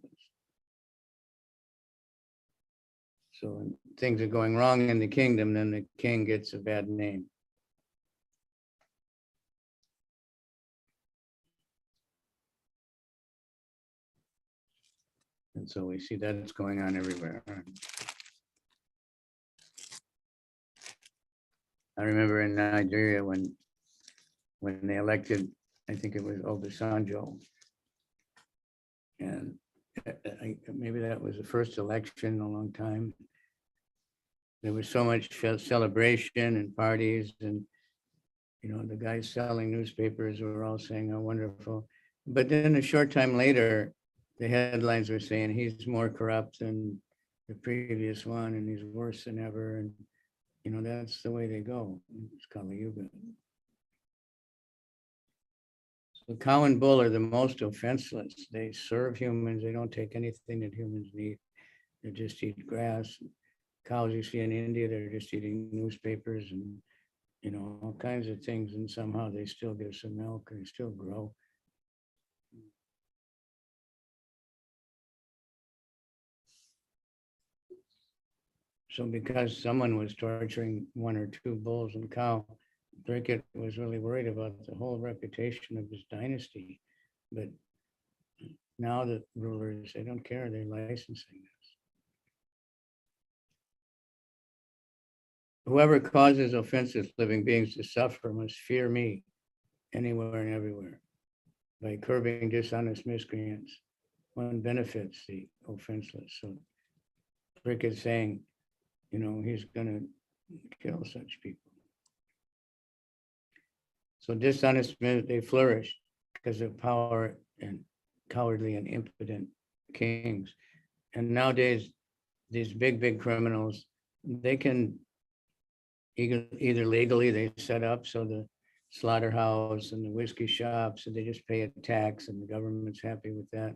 Speaker 1: So when things are going wrong in the kingdom, then the king gets a bad name. And so we see that's going on everywhere. I remember in Nigeria when they elected, I think it was Obasanjo. And maybe that was the first election in a long time. There was so much celebration and parties, and the guys selling newspapers were all saying how wonderful. But then a short time later, the headlines were saying he's more corrupt than the previous one, and he's worse than ever. And that's the way they go. It's Kali Yuga. So cow and bull are the most offenseless. They serve humans. They don't take anything that humans need. They just eat grass. Cows you see in India, they're just eating newspapers and all kinds of things, and somehow they still give some milk and they still grow. So because someone was torturing one or two bulls and cow, Brickett was really worried about the whole reputation of his dynasty. But now the rulers, they don't care, they're licensing this. Whoever causes offensive living beings to suffer must fear me anywhere and everywhere. By curbing dishonest miscreants, one benefits the offenseless. So Brickett's saying, he's going to kill such people. So dishonest men, they flourish because of power and cowardly and impotent kings. And nowadays, these big criminals, they can either legally, they set up so the slaughterhouse and the whiskey shops, and they just pay a tax and the government's happy with that.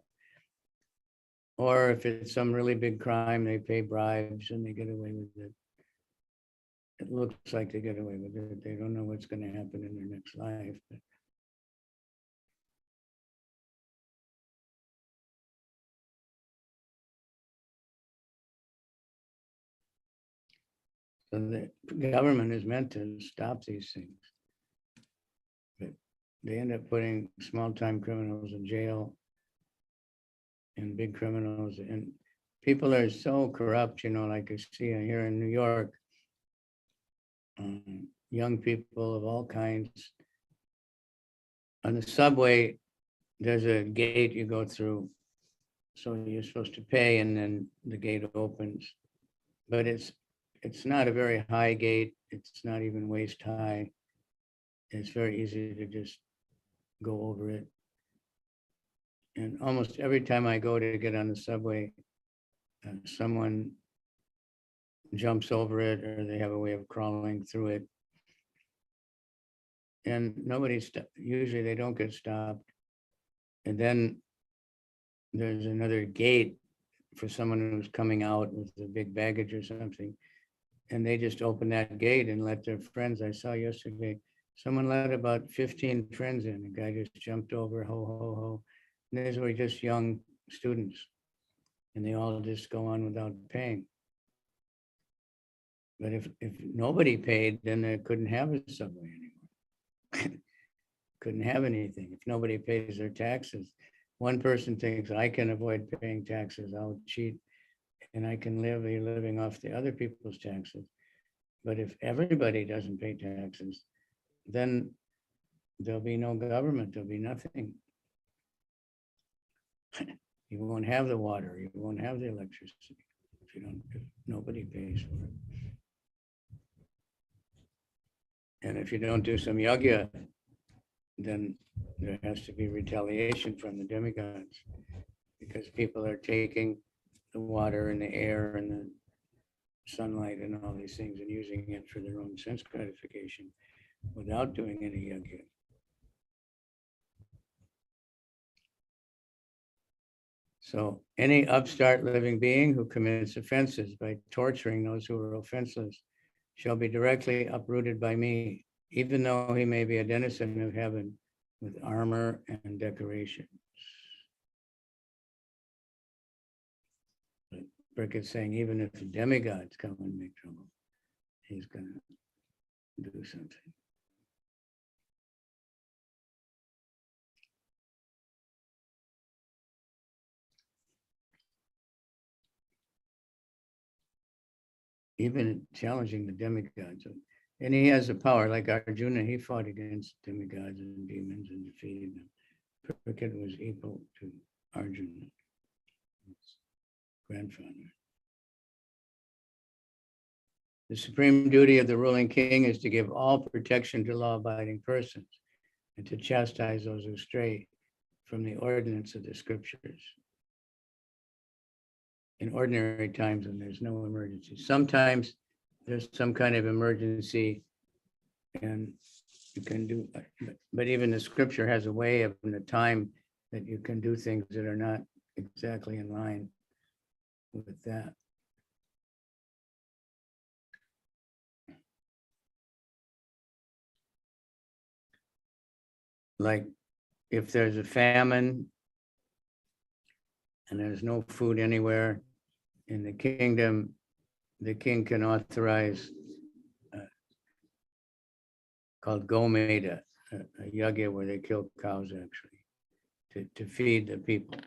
Speaker 1: Or if it's some really big crime, they pay bribes and they get away with it. It looks like they get away with it. They don't know what's going to happen in their next life. But so the government is meant to stop these things. But they end up putting small-time criminals in jail and big criminals. And people are so corrupt, like you see here in New York. young people of all kinds. On the subway, there's a gate you go through. So you're supposed to pay and then the gate opens. But it's not a very high gate. It's not even waist high. It's very easy to just go over it. And almost every time I go to get on the subway, someone jumps over it or they have a way of crawling through it. And usually they don't get stopped. And then there's another gate for someone who's coming out with a big baggage or something. And they just open that gate and let their friends. I saw yesterday, someone let about 15 friends in. The guy just jumped over, ho, ho, ho. And these were just young students. And they all just go on without paying. But if nobody paid, then they couldn't have a subway anymore. Couldn't have anything. If nobody pays their taxes, one person thinks, I can avoid paying taxes, I'll cheat, and I can live a living off the other people's taxes. But if everybody doesn't pay taxes, then there'll be no government, there'll be nothing. You won't have the water, you won't have the electricity if nobody pays for it. And if you don't do some yajna, then there has to be retaliation from the demigods, because people are taking the water and the air and the sunlight and all these things and using it for their own sense gratification without doing any yajna. So any upstart living being who commits offenses by torturing those who are offenseless shall be directly uprooted by me, even though he may be a denizen of heaven with armor and decorations. But Brick is saying, even if the demigods come and make trouble, he's going to do something. Even challenging the demigods. And he has the power, like Arjuna, he fought against demigods and demons and defeated them. Cricket was equal to Arjuna, his grandfather. The supreme duty of the ruling king is to give all protection to law-abiding persons and to chastise those who stray from the ordinance of the scriptures. In ordinary times when there's no emergency. Sometimes there's some kind of emergency and you can do, but even the scripture has a way of in the time that you can do things that are not exactly in line with that. Like if there's a famine and there's no food anywhere in the kingdom, the king can authorize called Gomeda, a yajna where they kill cows actually to feed the people.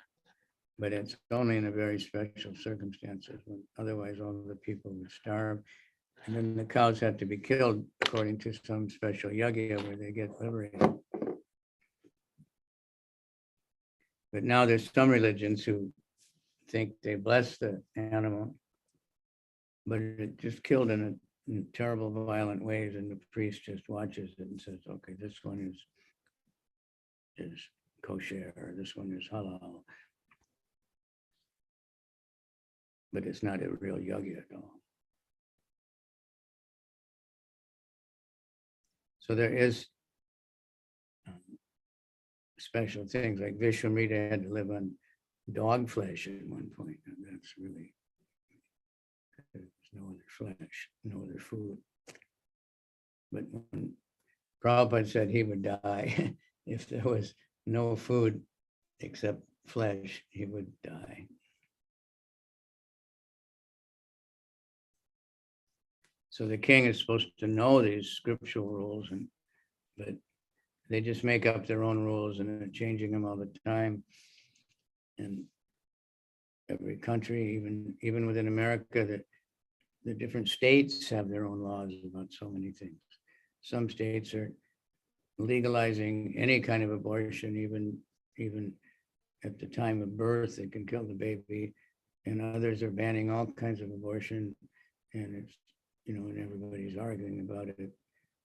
Speaker 1: But it's only in a very special circumstances when otherwise all the people would starve. And then the cows have to be killed according to some special yajna where they get liberated. But now there's some religions who think they bless the animal, but it just killed in terrible, violent ways, and the priest just watches it and says, okay, this one is kosher, or this one is halal. But it's not a real yajna at all. So there is special things, like Vishwamrita had to live on dog flesh at one point, and that's really, there's no other flesh, no other food. But when Prabhupada said he would die, if there was no food except flesh, he would die. So the king is supposed to know these scriptural rules, but they just make up their own rules and they're changing them all the time. And every country, even within America, that the different states have their own laws about so many things. some states are legalizing any kind of abortion, even at the time of birth, it can kill the baby. And others are banning all kinds of abortion. And it's, and everybody's arguing about it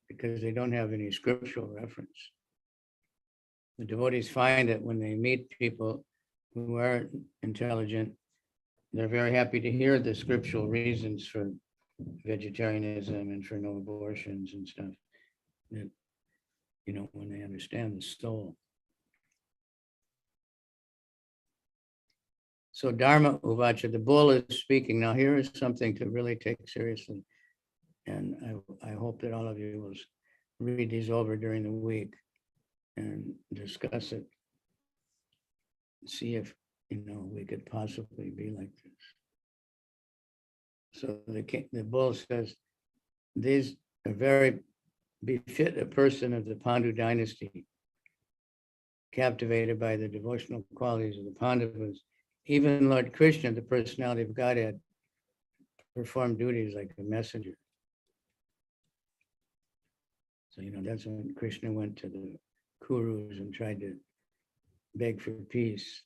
Speaker 1: because they don't have any scriptural reference. The devotees find that when they meet people who are intelligent, they're very happy to hear the scriptural reasons for vegetarianism and for no abortions and stuff. That, when they understand the soul. So Dharma Uvacha, the bull is speaking. Now here is something to really take seriously. And I hope that all of you will read these over during the week and discuss it. See if, we could possibly be like this. So the bull says, these are very befit a person of the Pandu dynasty, captivated by the devotional qualities of the Pandavas. Even Lord Krishna, the personality of Godhead, performed duties like a messenger. So, that's when Krishna went to the Kurus and tried to beg for peace.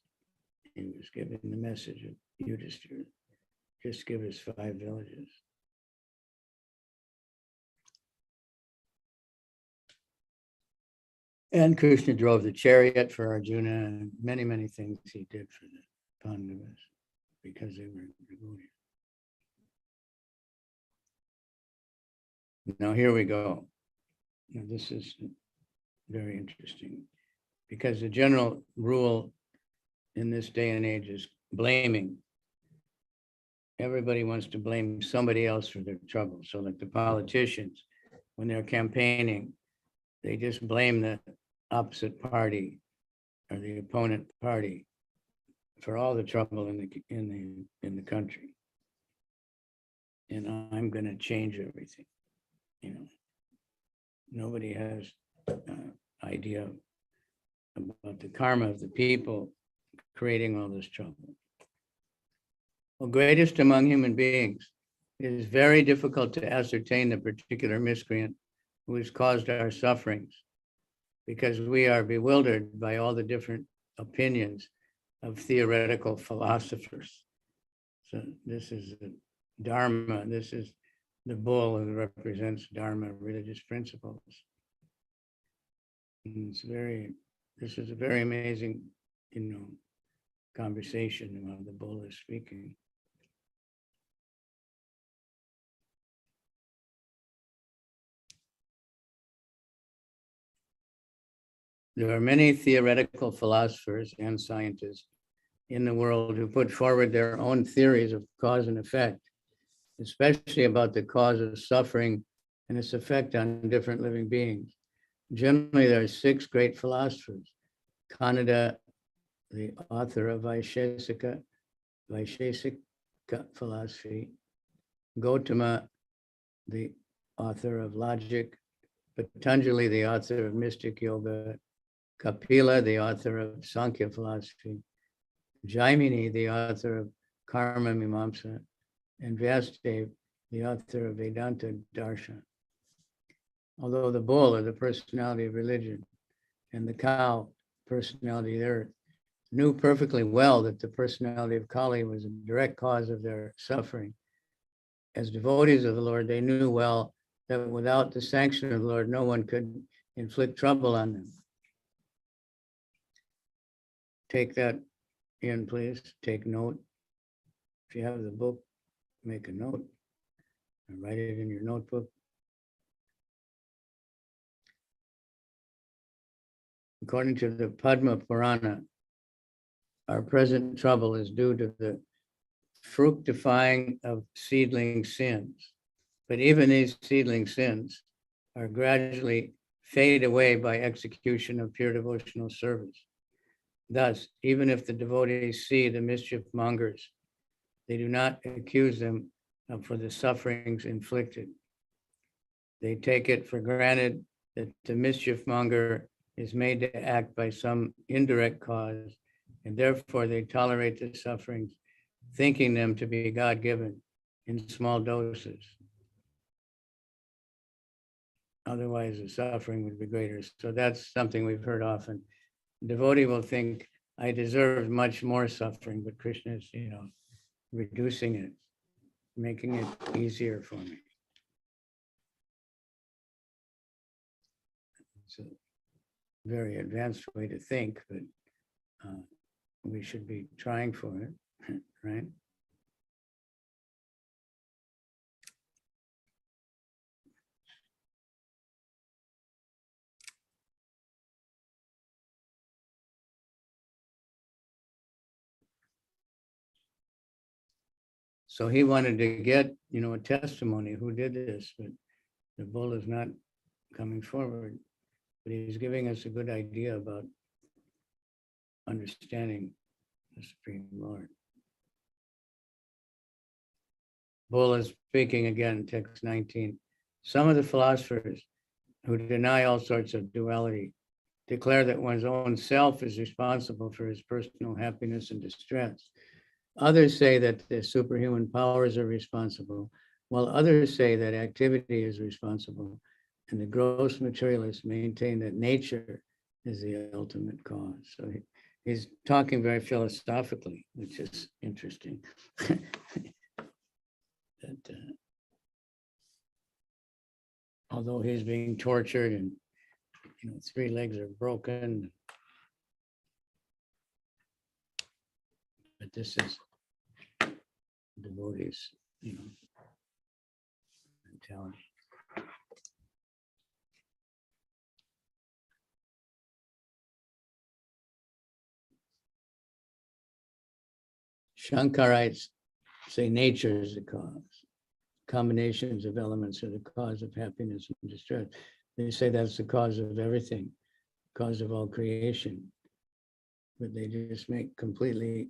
Speaker 1: He was given the message of Yudhishthira, just give us 5 villages. And Krishna drove the chariot for Arjuna, and many, many things he did for the Pandavas because they were devotees. Now here we go. Now this is very interesting because the general rule in this day and age is blaming. Everybody wants to blame somebody else for their trouble. So like the politicians, when they're campaigning, they just blame the opposite party or the opponent party for all the trouble in the country. And I'm going to change everything. Nobody has idea about the karma of the people creating all this trouble. Well, greatest among human beings, it is very difficult to ascertain the particular miscreant who has caused our sufferings, because we are bewildered by all the different opinions of theoretical philosophers. So this is the Dharma, this is the bull who represents Dharma, religious principles. And this is a very amazing, conversation while the bull is speaking. There are many theoretical philosophers and scientists in the world who put forward their own theories of cause and effect, especially about the cause of suffering and its effect on different living beings. Generally, there are 6 great philosophers. Kanada, the author of Vaisheshika philosophy. Gautama, the author of logic. Patanjali, the author of mystic yoga. Kapila, the author of Sankhya philosophy. Jaimini, the author of Karma Mimamsa. And Vyasadeva, the author of Vedanta Darshan. Although the bull, or the personality of religion, and the cow, personality of the earth, knew perfectly well that the personality of Kali was a direct cause of their suffering. As devotees of the Lord, they knew well that without the sanction of the Lord, no one could inflict trouble on them. Take that in, please. Take note. If you have the book, make a note and write it in your notebook. According to the Padma Purana, our present trouble is due to the fructifying of seedling sins. But even these seedling sins are gradually fade away by execution of pure devotional service. Thus, even if the devotees see the mischief mongers, they do not accuse them for the sufferings inflicted. They take it for granted that the mischief monger is made to act by some indirect cause, and therefore they tolerate the sufferings, thinking them to be God-given in small doses. Otherwise, the suffering would be greater. So that's something we've heard often. Devotee will think, I deserve much more suffering, but Krishna is, reducing it, making it easier for me. It's a very advanced way to think, but we should be trying for it, right? So he wanted to get, a testimony, who did this, but the bull is not coming forward. But he's giving us a good idea about understanding the Supreme Lord. Bull is speaking again, text 19. Some of the philosophers who deny all sorts of duality declare that one's own self is responsible for his personal happiness and distress. Others say that the superhuman powers are responsible, while others say that activity is responsible, and the gross materialists maintain that nature is the ultimate cause. So he's talking very philosophically, which is interesting. That although he's being tortured and 3 legs are broken, but this is devotees, mentality. Shankarites say nature is the cause. Combinations of elements are the cause of happiness and distress. They say that's the cause of everything, cause of all creation. But they just make completely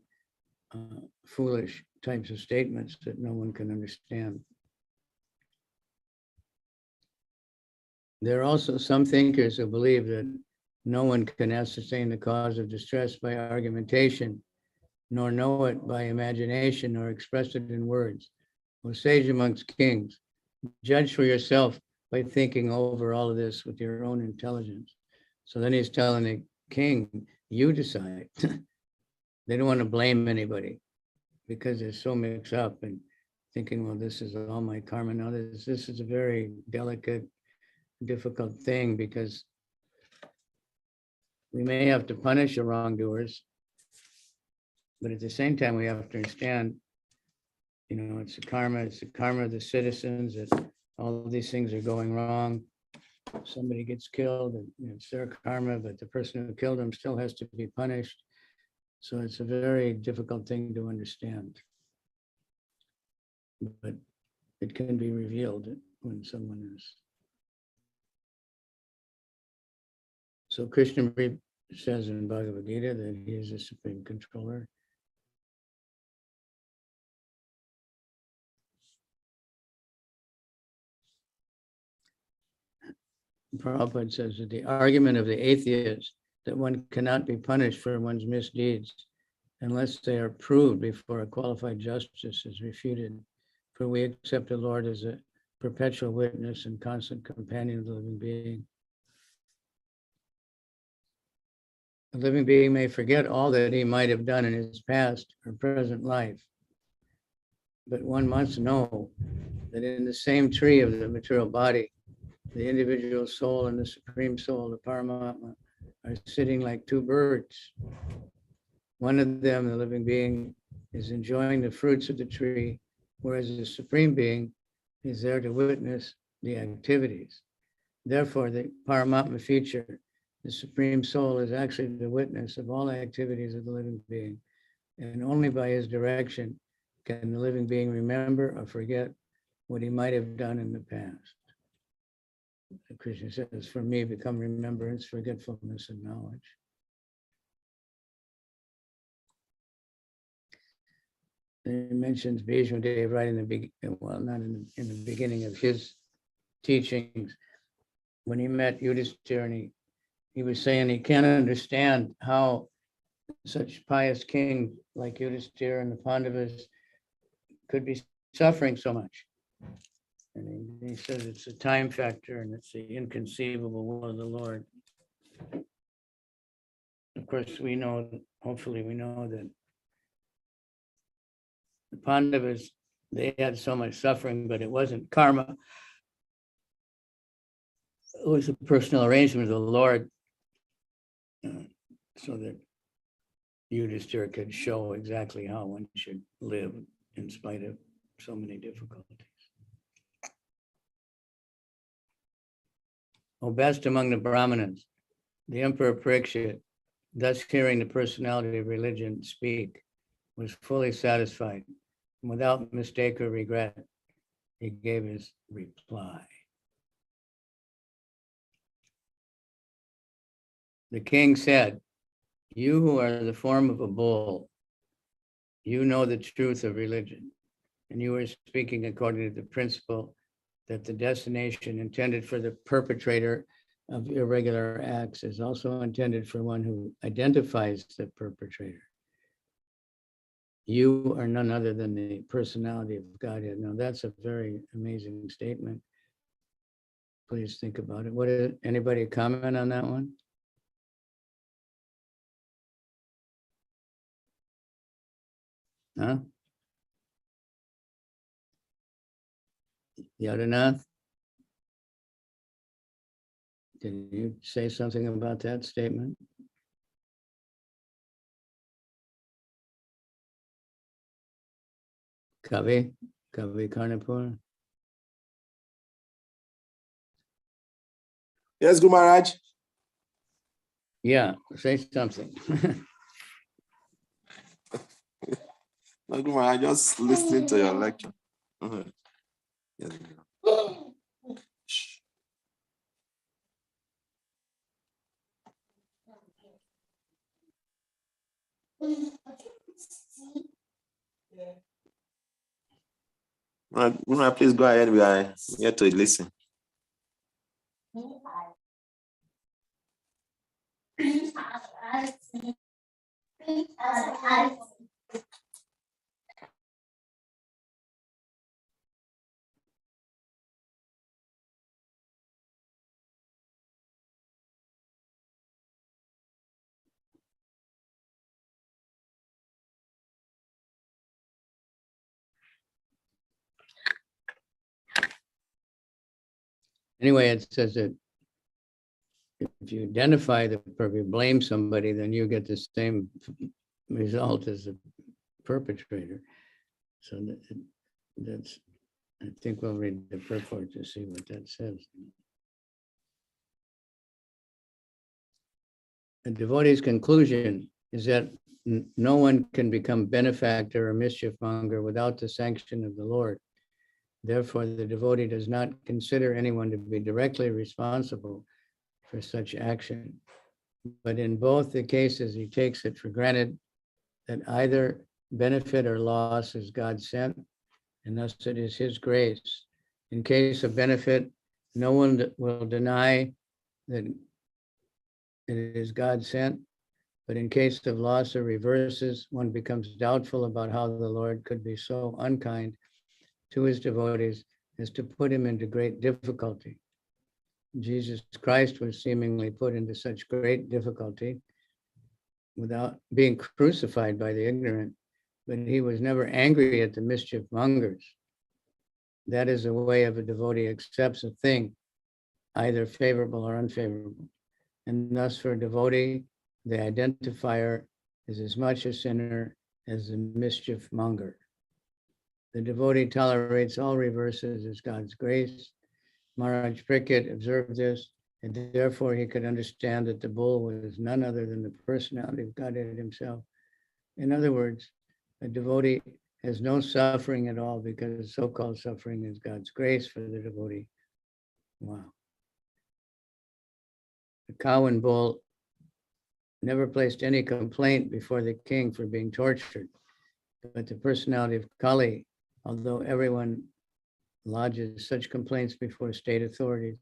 Speaker 1: foolish types of statements that no one can understand. There are also some thinkers who believe that no one can ascertain the cause of distress by argumentation, nor know it by imagination, nor express it in words. O sage amongst kings, judge for yourself by thinking over all of this with your own intelligence. So then he's telling the king, you decide. They don't want to blame anybody because they're so mixed up and thinking, well, this is all my karma. Now, this is a very delicate, difficult thing because we may have to punish the wrongdoers, but at the same time, we have to understand, it's the karma of the citizens, that all of these things are going wrong. Somebody gets killed, and it's their karma, but the person who killed him still has to be punished. So it's a very difficult thing to understand. But it can be revealed when someone is. So Krishna says in Bhagavad Gita that he is the supreme controller. Prabhupada says that the argument of the atheist that one cannot be punished for one's misdeeds unless they are proved before a qualified justice is refuted, for we accept the Lord as a perpetual witness and constant companion of the living being. A living being may forget all that he might have done in his past or present life, but one must know that in the same tree of the material body, the individual soul and the supreme soul, the Paramatma, are sitting like 2 birds. One of them, the living being, is enjoying the fruits of the tree, whereas the supreme being is there to witness the activities. Therefore, the Paramatma feature, the supreme soul, is actually the witness of all activities of the living being. And only by his direction can the living being remember or forget what he might have done in the past. Krishna says, for me, become remembrance, forgetfulness, and knowledge. He mentions Bhishma Dev right in the beginning, well, not in the beginning of his teachings, when he met Yudhishthira, and he was saying he can't understand how such pious king like Yudhishthira and the Pandavas could be suffering so much. And he says it's a time factor and it's the inconceivable will of the Lord. Of course, we know, hopefully we know that the Pandavas, they had so much suffering, but it wasn't karma. It was a personal arrangement of the Lord, so that Yudhishthira could show exactly how one should live in spite of so many difficulties. O best among the Brahmanas, the Emperor Parikshit, thus hearing the personality of religion speak, was fully satisfied. And without mistake or regret, he gave his reply. The king said, "You who are the form of a bull, you know the truth of religion, and you are speaking according to the principle that the destination intended for the perpetrator of irregular acts is also intended for one who identifies the perpetrator. You are none other than the personality of Godhead." Now, that's a very amazing statement. Please think about it. Anybody comment on that one? Huh? Yadanath? Can you say something about that statement? Kavicandra?
Speaker 4: Yes, Guru Maharaj.
Speaker 1: Yeah, say something.
Speaker 4: No, Guru Maharaj, just listening to your lecture. Yes. Guru Maharaj, please go ahead. We are here to listen.
Speaker 1: Anyway, it says that if you identify the perpetrator, blame somebody, then you get the same result as the perpetrator. So that's, I think we'll read the purport to see what that says. A devotee's conclusion is that no one can become benefactor or mischief monger without the sanction of the Lord. Therefore, the devotee does not consider anyone to be directly responsible for such action. But in both the cases, he takes it for granted that either benefit or loss is God sent, and thus it is his grace. In case of benefit, no one will deny that it is God sent, but in case of loss or reverses, one becomes doubtful about how the Lord could be so unkind to his devotees as to put him into great difficulty. Jesus Christ was seemingly put into such great difficulty without being crucified by the ignorant, but he was never angry at the mischief mongers. That is a way of a devotee accepts a thing, either favorable or unfavorable. And thus for a devotee, the identifier is as much a sinner as the mischief monger. The devotee tolerates all reverses as God's grace. Maharaj Parikshit observed this, and therefore he could understand that the bull was none other than the personality of Godhead himself. In other words, a devotee has no suffering at all because so-called suffering is God's grace for the devotee. Wow. The cow and bull never placed any complaint before the king for being tortured, but the personality of Kali, although everyone lodges such complaints before state authorities,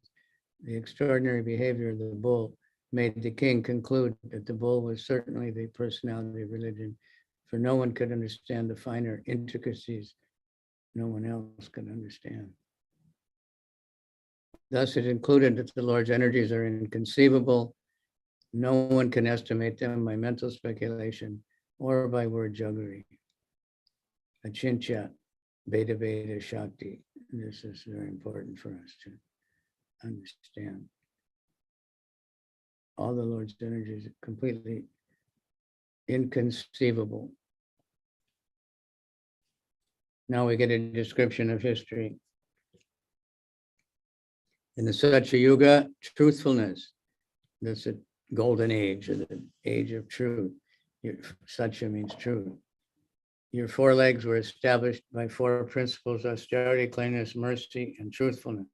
Speaker 1: the extraordinary behavior of the bull made the king conclude that the bull was certainly the personality of religion, for no one could understand the finer intricacies no one else could understand. Thus, it included that the Lord's energies are inconceivable. No one can estimate them by mental speculation or by word jugglery. Achintya, Beta Beta Shakti. This is very important for us to understand. All the Lord's energies are completely inconceivable. Now we get a description of history. In the Satya Yuga, truthfulness, that's a golden age, or the age of truth. Satya means truth. Your four legs were established by four principles: austerity, cleanliness, mercy, and truthfulness.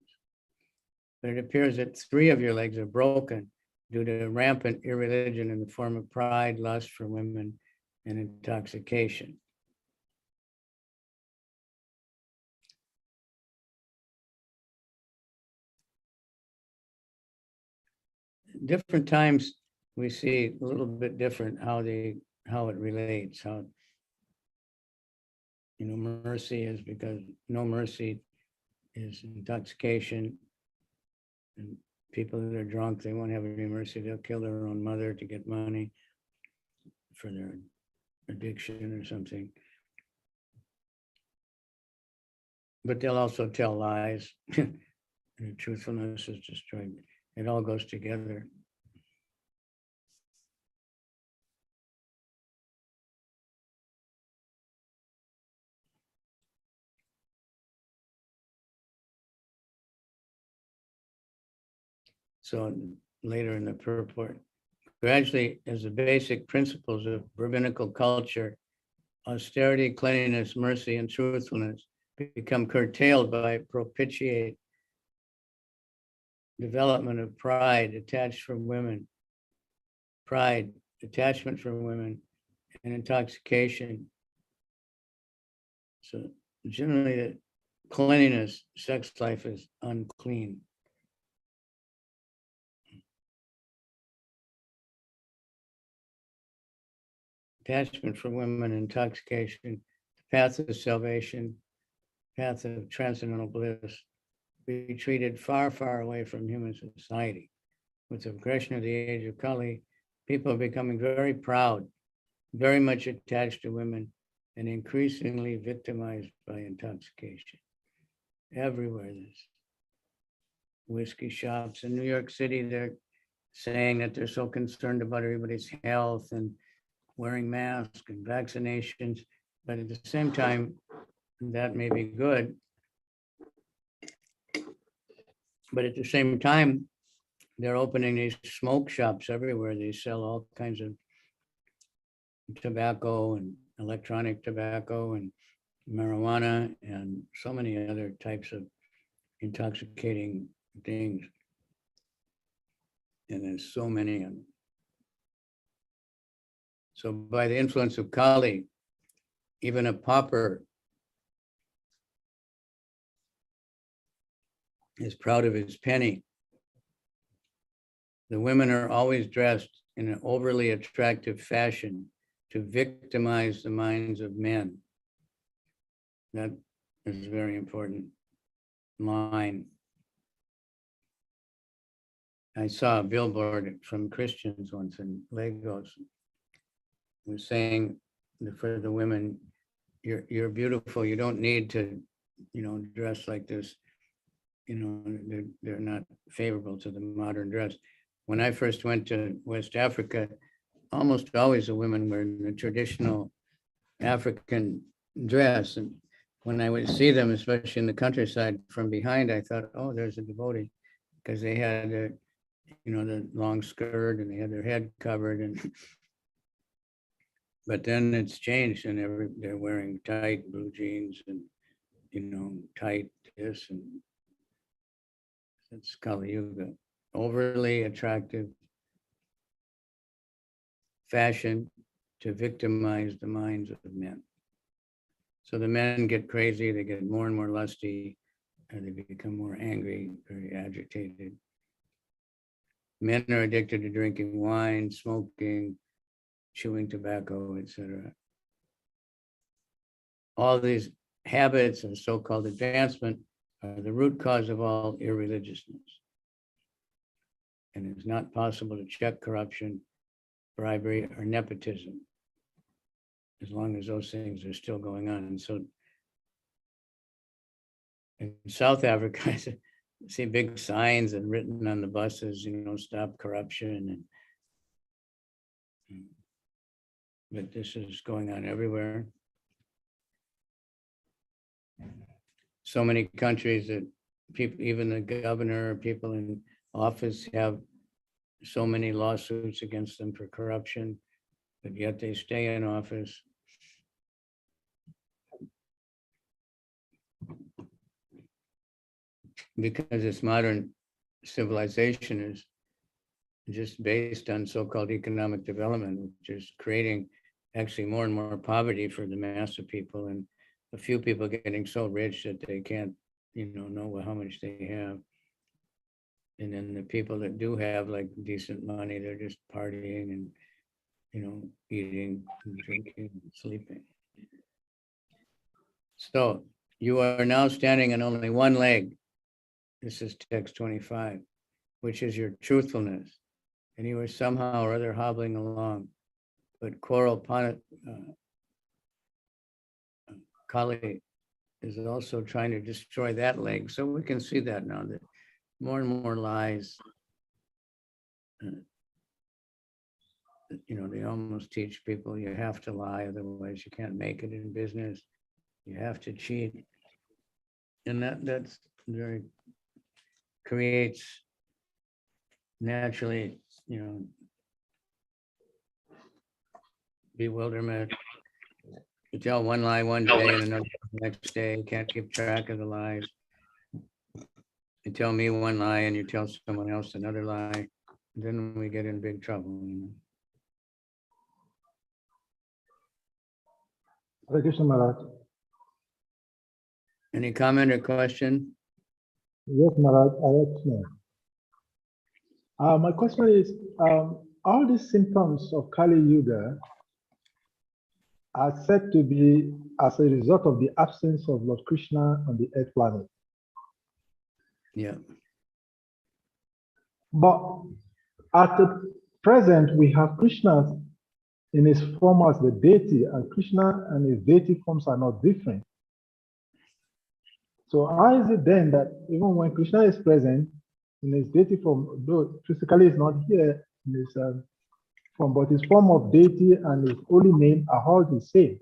Speaker 1: But it appears that three of your legs are broken due to rampant irreligion in the form of pride, lust for women, and intoxication. Different times we see a little bit different how it relates, how, mercy is because no mercy is intoxication, and people that are drunk, they won't have any mercy. They'll kill their own mother to get money for their addiction or something. But they'll also tell lies. And truthfulness is destroyed. It all goes together. So later in the purport, gradually, as the basic principles of rabbinical culture, austerity, cleanliness, mercy, and truthfulness become curtailed by propitiate development of pride, attached from women, pride, attachment from women, and intoxication. So generally, the cleanliness, sex life is unclean. Attachment from women, intoxication, the path of salvation, path of transcendental bliss, retreated far, far away from human society. With the progression of the age of Kali, people are becoming very proud, very much attached to women, and increasingly victimized by intoxication. Everywhere there's whiskey shops in New York City, they're saying that they're so concerned about everybody's health and wearing masks and vaccinations, but at the same time, that may be good. But at the same time, they're opening these smoke shops everywhere. They sell all kinds of tobacco and electronic tobacco and marijuana and so many other types of intoxicating things. And there's so many of them. So by the influence of Kali, even a pauper is proud of his penny. The women are always dressed in an overly attractive fashion to victimize the minds of men. That is a very important line. I saw a billboard from Christians once in Lagos. It was saying for the women, you're beautiful. You don't need to, dress like this. They're not favorable to the modern dress. When I first went to West Africa, almost always the women were in the traditional African dress. And when I would see them, especially in the countryside from behind, I thought, oh, there's a devotee, because they had, the long skirt and they had their head covered. But then it's changed, and they're wearing tight blue jeans and, tight this, and it's Kali Yuga. Overly attractive fashion to victimize the minds of men. So the men get crazy, they get more and more lusty, and they become more angry, very agitated. Men are addicted to drinking wine, smoking, chewing tobacco, etc. All these habits of so-called advancement are the root cause of all irreligiousness. And it's not possible to check corruption, bribery, or nepotism, as long as those things are still going on. And so in South Africa, I see big signs and written on the buses, stop corruption. But this is going on everywhere. So many countries that people, even the governor, people in office have so many lawsuits against them for corruption, but yet they stay in office. Because this modern civilization is just based on so-called economic development, which is creating actually more and more poverty for the mass of people, and a few people getting so rich that they can't, know how much they have. And then the people that do have like decent money, they're just partying and, eating and drinking and sleeping. So you are now standing on only one leg. This is text 25, which is your truthfulness. And you are somehow or other hobbling along. But Kali is also trying to destroy that leg. So we can see that now, that more and more lies. They almost teach people you have to lie, otherwise you can't make it in business. You have to cheat. And that's very creates naturally, bewilderment. You tell one lie one day and another the next day. You can't keep track of the lies. You tell me one lie and you tell someone else another lie. Then we get in big trouble.
Speaker 2: Hare Krishna Maharaj.
Speaker 1: Any comment or question?
Speaker 2: Yes, Maharaj, my question is, all these symptoms of Kali Yuga are said to be as a result of the absence of Lord Krishna on the earth planet.
Speaker 1: Yeah.
Speaker 2: But at the present, we have Krishna in his form as the deity, and Krishna and his deity forms are not different. So how is it then that even when Krishna is present in his deity form, though physically is not here in his form, but his form of deity and his holy name are all the same?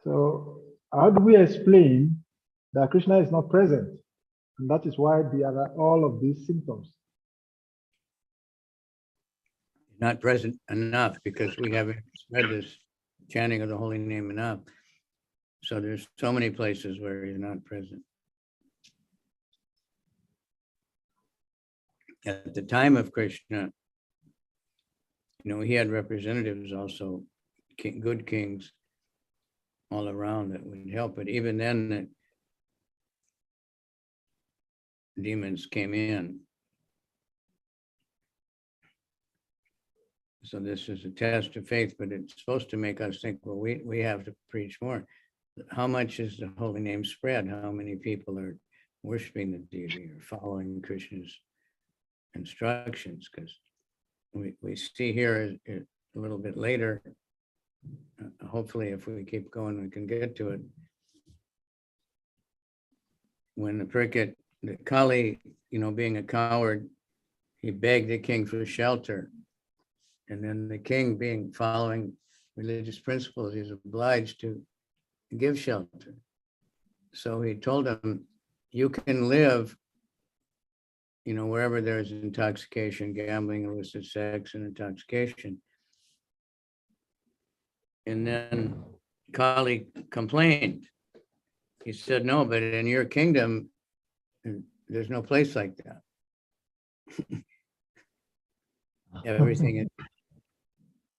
Speaker 2: So how do we explain that Krishna is not present? And that is why there are all of these symptoms.
Speaker 1: Not present enough because we haven't spread this chanting of the holy name enough. So there's so many places where he's not present. At the time of Krishna, he had representatives also, good kings all around that would help. But even then, the demons came in. So this is a test of faith, but it's supposed to make us think, well, we have to preach more. How much is the holy name spread? How many people are worshiping the deity or following Krishna's instructions? Because we see here a little bit later, hopefully if we keep going, we can get to it. When the Kali, being a coward, he begged the king for shelter. And then the king, following religious principles, is obliged to give shelter. So he told him, you can live, wherever there's intoxication, gambling, illicit sex, and intoxication. And then Kali complained. He said, no, but in your kingdom, there's no place like that. Everything is.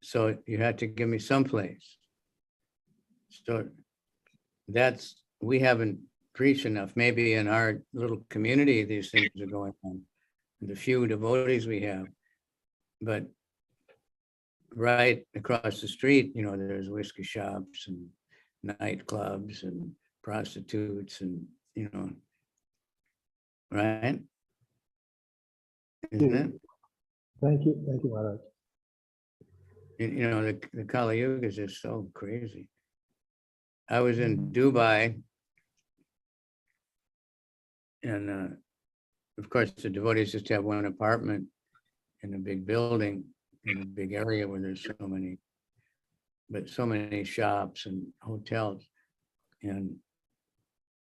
Speaker 1: So you had to give me some place. So we haven't preached enough. Maybe in our little community, these things are going on, the few devotees we have. But right across the street, there's whiskey shops and nightclubs and prostitutes and right? Isn't it?
Speaker 2: Thank you, Maharaj.
Speaker 1: The Kali Yuga is just so crazy. I was in Dubai, and of course, the devotees just have one apartment in a big building, in a big area where there's so many shops and hotels. And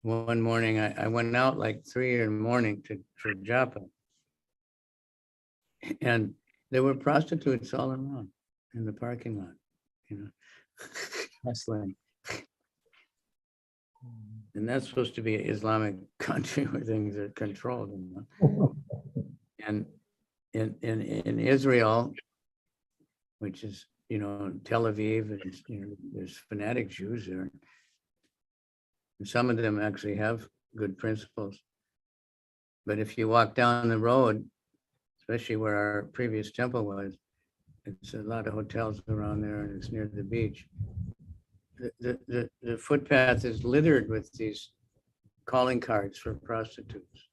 Speaker 1: one morning, I went out like 3 in the morning for japa, and there were prostitutes all around in the parking lot, hustling. And that's supposed to be an Islamic country where things are controlled. And in Israel, which is, Tel Aviv, and, there's fanatic Jews there. And some of them actually have good principles. But if you walk down the road, especially where our previous temple was, it's a lot of hotels around there, and it's near the beach. The footpath is littered with these calling cards for prostitutes.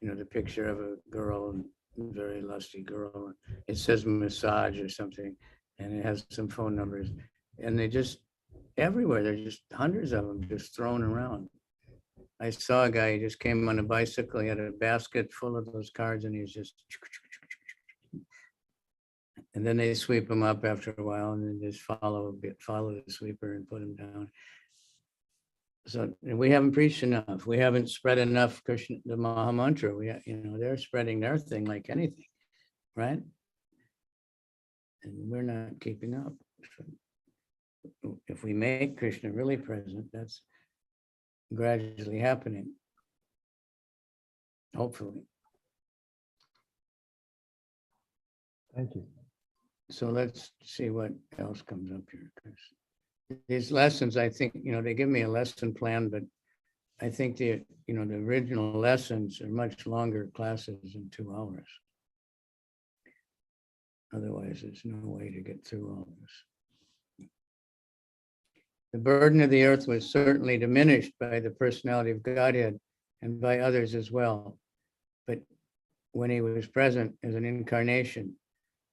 Speaker 1: The picture of a girl, a very lusty girl. It says massage or something, and it has some phone numbers. And they just everywhere. There's just hundreds of them just thrown around. I saw a guy, he just came on a bicycle. He had a basket full of those cards, and he was just. And then they sweep them up after a while, and then just follow the sweeper and put them down. So we haven't preached enough. We haven't spread enough Krishna, the Maha Mantra. They're spreading their thing like anything, right? And we're not keeping up. So if we make Krishna really present, that's gradually happening. Hopefully.
Speaker 2: Thank you.
Speaker 1: So let's see what else comes up here. These lessons, I think, they give me a lesson plan, but I think the original lessons are much longer classes than 2 hours. Otherwise, there's no way to get through all this. The burden of the earth was certainly diminished by the personality of Godhead and by others as well. But when he was present as an incarnation,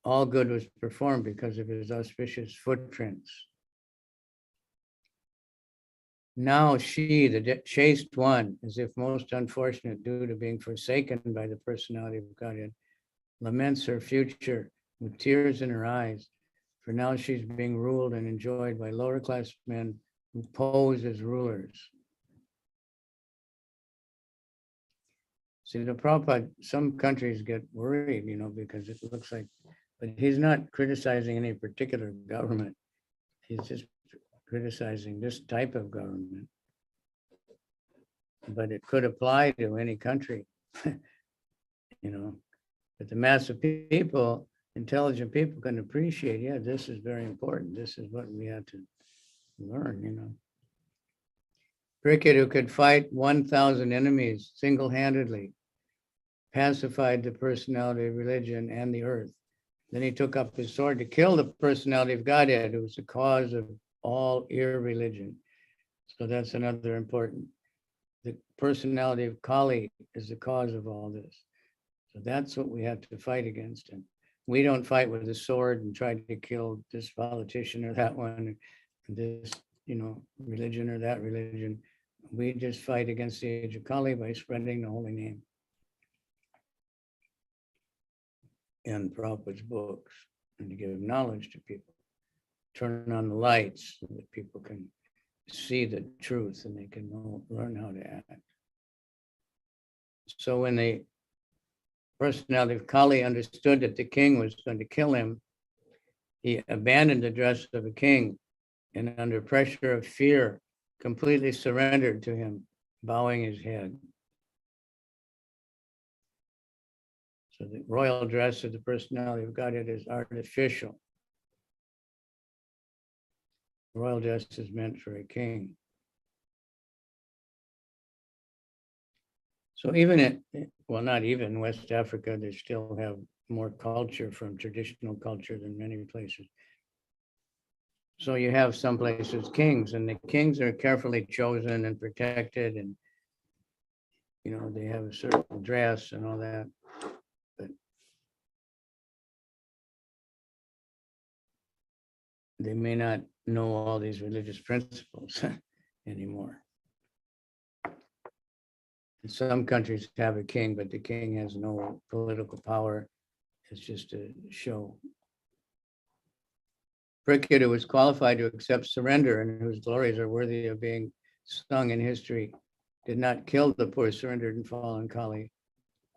Speaker 1: all good was performed because of his auspicious footprints. Now she, the chaste one, as if most unfortunate due to being forsaken by the personality of Godhead, laments her future with tears in her eyes, for now she's being ruled and enjoyed by lower class men who pose as rulers. See, the Prabhupada, some countries get worried, because it looks like, but he's not criticizing any particular government. He's just criticizing this type of government. But it could apply to any country, But the mass of people, intelligent people, can appreciate, yeah, this is very important. This is what we have to learn, Cricket, who could fight 1,000 enemies single-handedly, pacified the personality of religion and the earth. Then he took up his sword to kill the personality of Godhead, who was the cause of all irreligion. So that's another important. The personality of Kali is the cause of all this. So that's what we have to fight against. And we don't fight with a sword and try to kill this politician or that one, or this, religion or that religion. We just fight against the age of Kali by spreading the holy name and Prabhupada's books, and to give knowledge to people. Turn on the lights so that people can see the truth and they can learn how to act. So when the personality of Kali understood that the king was going to kill him, he abandoned the dress of a king and under pressure of fear, completely surrendered to him, bowing his head. So the royal dress of the personality of Godhead is artificial. Royal dress is meant for a king. So even not even West Africa, they still have more culture from traditional culture than many places. So you have some places kings, and the kings are carefully chosen and protected, and they have a certain dress and all that, but they may not know all these religious principles anymore. Some countries have a king, but the king has no political power. It's just a show. Pritchett, who was qualified to accept surrender and whose glories are worthy of being sung in history, did not kill the poor surrendered and fallen Kali,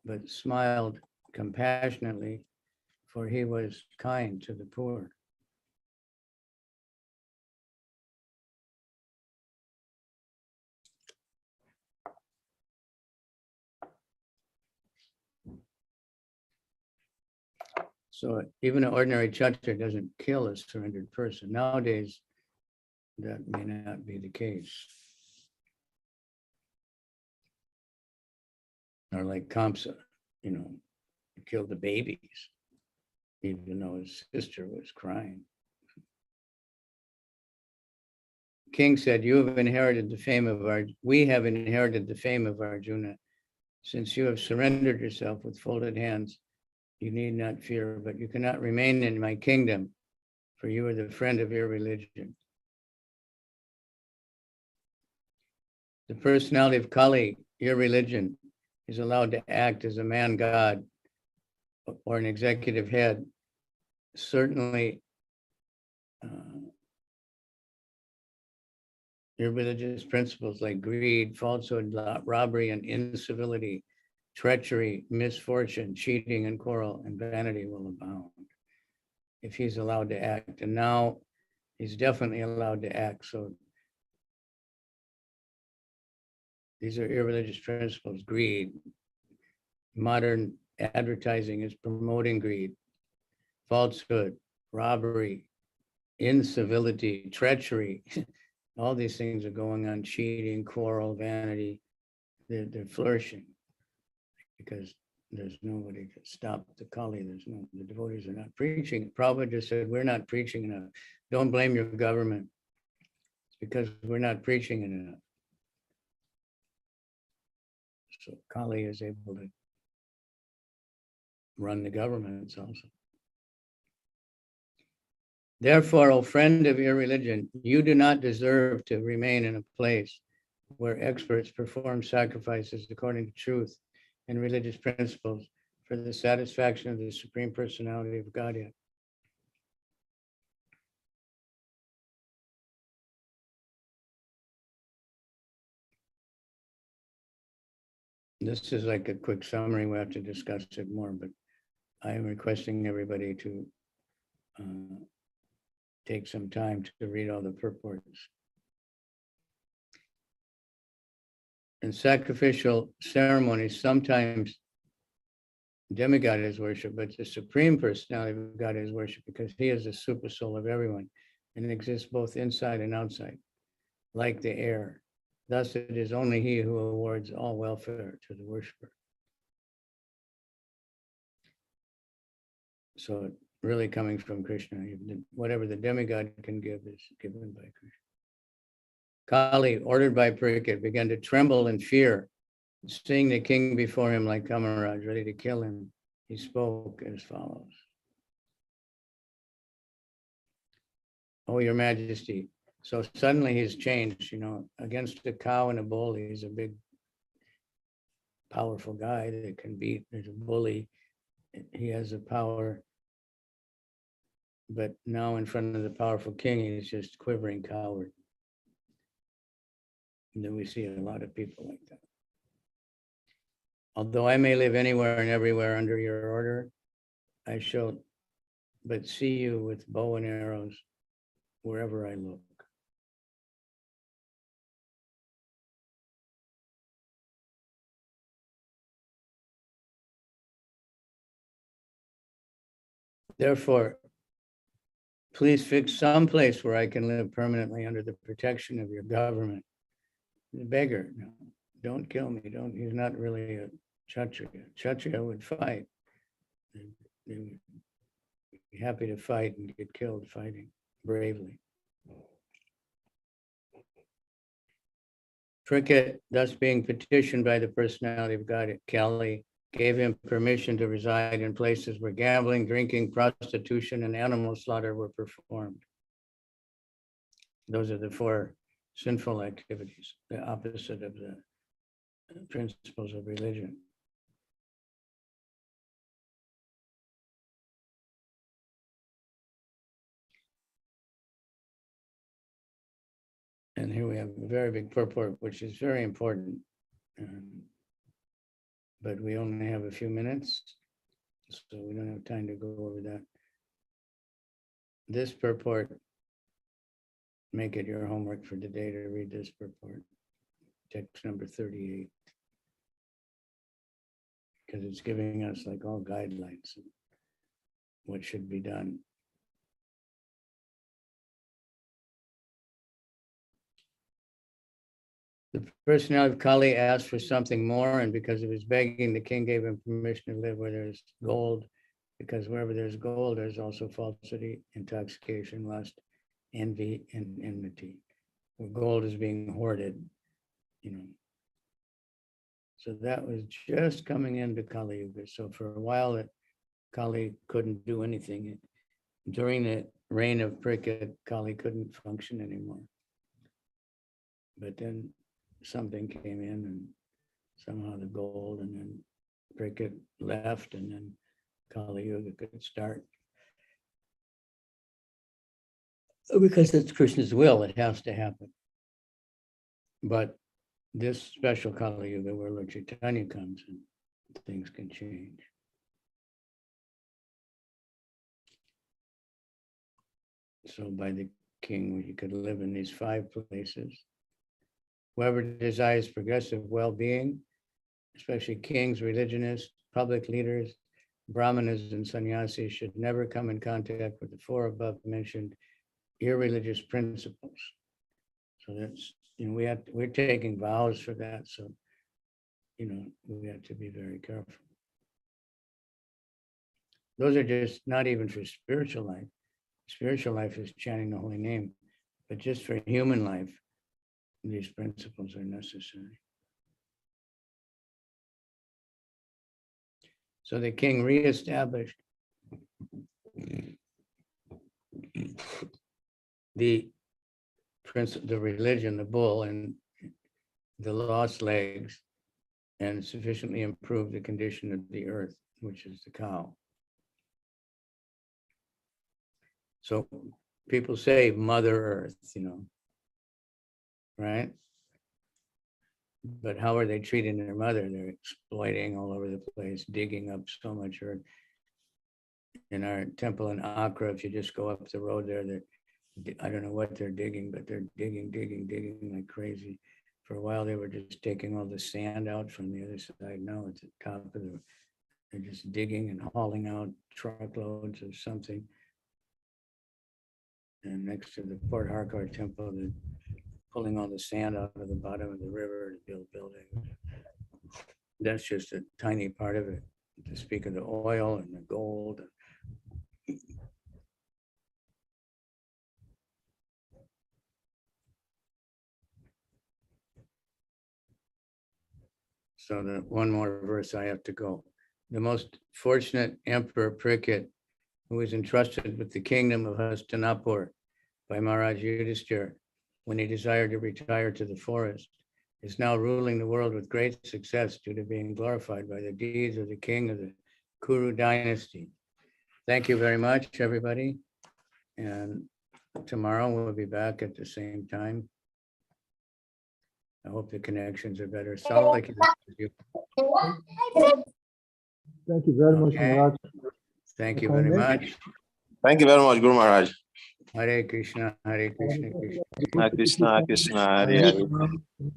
Speaker 1: but smiled compassionately, for he was kind to the poor. So even an ordinary chatur doesn't kill a surrendered person. Nowadays, that may not be the case. Or like Kamsa, killed the babies, even though his sister was crying. King said, we have inherited the fame of Arjuna. Since you have surrendered yourself with folded hands, you need not fear, but you cannot remain in my kingdom, for you are the friend of your religion. The personality of Kali, your religion, is allowed to act as a man god or an executive head. Certainly, your religious principles like greed, falsehood, robbery, and incivility, treachery, misfortune, cheating, and quarrel, and vanity will abound if he's allowed to act. And now he's definitely allowed to act. So these are irreligious principles: greed. Modern advertising is promoting greed, falsehood, robbery, incivility, treachery. All these things are going on: cheating, quarrel, vanity. They're flourishing because there's nobody to stop the Kali. The devotees are not preaching. Prabhupada just said, we're not preaching enough. Don't blame your government. It's because we're not preaching enough. So Kali is able to run the governments also. Therefore, O friend of your religion, you do not deserve to remain in a place where experts perform sacrifices according to truth and religious principles for the satisfaction of the Supreme Personality of Godhead. This is like a quick summary. We have to discuss it more, but I am requesting everybody to take some time to read all the purports. In sacrificial ceremonies, sometimes demigod is worshipped, but the Supreme Personality of God is worshipped because he is the super soul of everyone and exists both inside and outside, like the air. Thus, it is only he who awards all welfare to the worshiper. So really coming from Krishna, whatever the demigod can give is given by Krishna. Kali, ordered by Pritchett, began to tremble in fear. Seeing the king before him like Kamaraj, ready to kill him, he spoke as follows. Oh, your majesty. So suddenly he's changed, against a cow and a bull. He's a big, powerful guy that can beat. There's a bully. He has the power. But now in front of the powerful king, he's just quivering coward. And then we see a lot of people like that. Although I may live anywhere and everywhere under your order, I shall but see you with bow and arrows wherever I look. Therefore, please fix some place where I can live permanently under the protection of your government. The beggar, no, don't kill me. He's not really a Kshatriya. Kshatriya would fight. They would be happy to fight and get killed fighting bravely. Prickett, thus being petitioned by the personality of God, Kali, gave him permission to reside in places where gambling, drinking, prostitution, and animal slaughter were performed. Those are the four sinful activities, the opposite of the principles of religion. And here we have a very big purport, which is very important. But we only have a few minutes, so we don't have time to go over that. This purport, make it your homework for today to read this purport, text number 38. Because it's giving us like all guidelines of what should be done. The personality of Kali asked for something more, and because of his begging, the king gave him permission to live where there's gold, because wherever there's gold, there's also falsity, intoxication, lust, envy, and enmity. Where gold is being hoarded, you know. So that was just coming into Kali Yuga. So for a while, Kali couldn't do anything. During the reign of Prickett, Kali couldn't function anymore. But then something came in, and somehow the gold, and then Prickett left, and then Kali Yuga could start. Because it's Krishna's will, it has to happen. But this special Kali Yuga where Lord Chaitanya comes and things can change. So by the king, you could live in these 5 places. Whoever desires progressive well-being, especially kings, religionists, public leaders, brahmanas, and sannyasis, should never come in contact with the 4 above mentioned irreligious principles. So that's, you know, we're taking vows for that. So, you know, we have to be very careful. Those are just not even for spiritual life. Spiritual life is chanting the holy name, but just for human life, these principles are necessary. So the king reestablished the religion, the bull, and the lost legs, and sufficiently improved the condition of the earth, which is the cow. So people say Mother Earth, you know, right? But how are they treating their mother? They're exploiting all over the place, digging up so much earth. In our temple in Accra, if you just go up the road there, I don't know what they're digging, but they're digging like crazy. For a while, they were just taking all the sand out from the other side. Now it's at the top of they're just digging and hauling out truckloads of something. And next to the Port Harcourt temple, they're pulling all the sand out of the bottom of the river to build buildings. That's just a tiny part of it, to speak of the oil and the gold. So the one more verse I have to go. The most fortunate Emperor Prickett, who was entrusted with the kingdom of Hastinapur by Maharaj Yudhishthira when he desired to retire to the forest, is now ruling the world with great success due to being glorified by the deeds of the king of the Kuru dynasty. Thank you very much, everybody. And tomorrow we'll be back at the same time. I hope the connections are better.
Speaker 2: Thank you very much,
Speaker 1: Okay.
Speaker 2: Maharaj.
Speaker 1: Thank you very much.
Speaker 4: Thank you very much, Guru Maharaj.
Speaker 1: Hare Krishna, Hare Krishna, Krishna.
Speaker 4: Hare Krishna, Krishna, Hare Hare.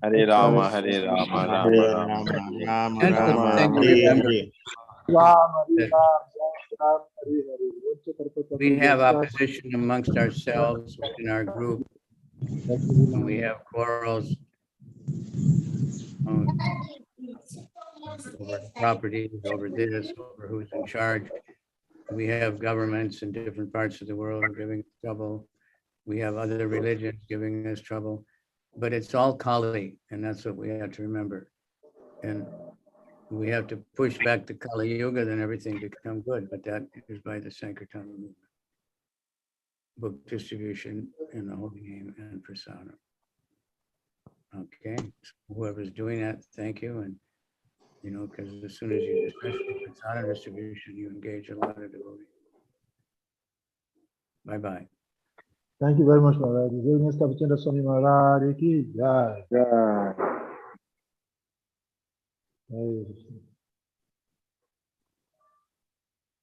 Speaker 4: Hare Rama, Hare Rama, Rama Rama.
Speaker 1: And the thing to remember, we have opposition amongst ourselves in our group. When we have quarrels over properties, over this, over who's in charge. We have governments in different parts of the world giving us trouble. We have other religions giving us trouble. but it's all Kali, and that's what we have to remember. And we have to push back the Kali Yuga, then everything become good, but that is by the Sankirtan movement. Book distribution in the holy name and prasadam. Okay, so whoever's doing that, thank you. And, you know, because as soon as you, especially prasadam distribution, you engage a lot of devotees. Bye-bye.
Speaker 2: Thank you very much, Maharaj. His Holiness Kavicandra Swami Maharaj ki jai.
Speaker 3: Yeah.
Speaker 2: Hare Krishna.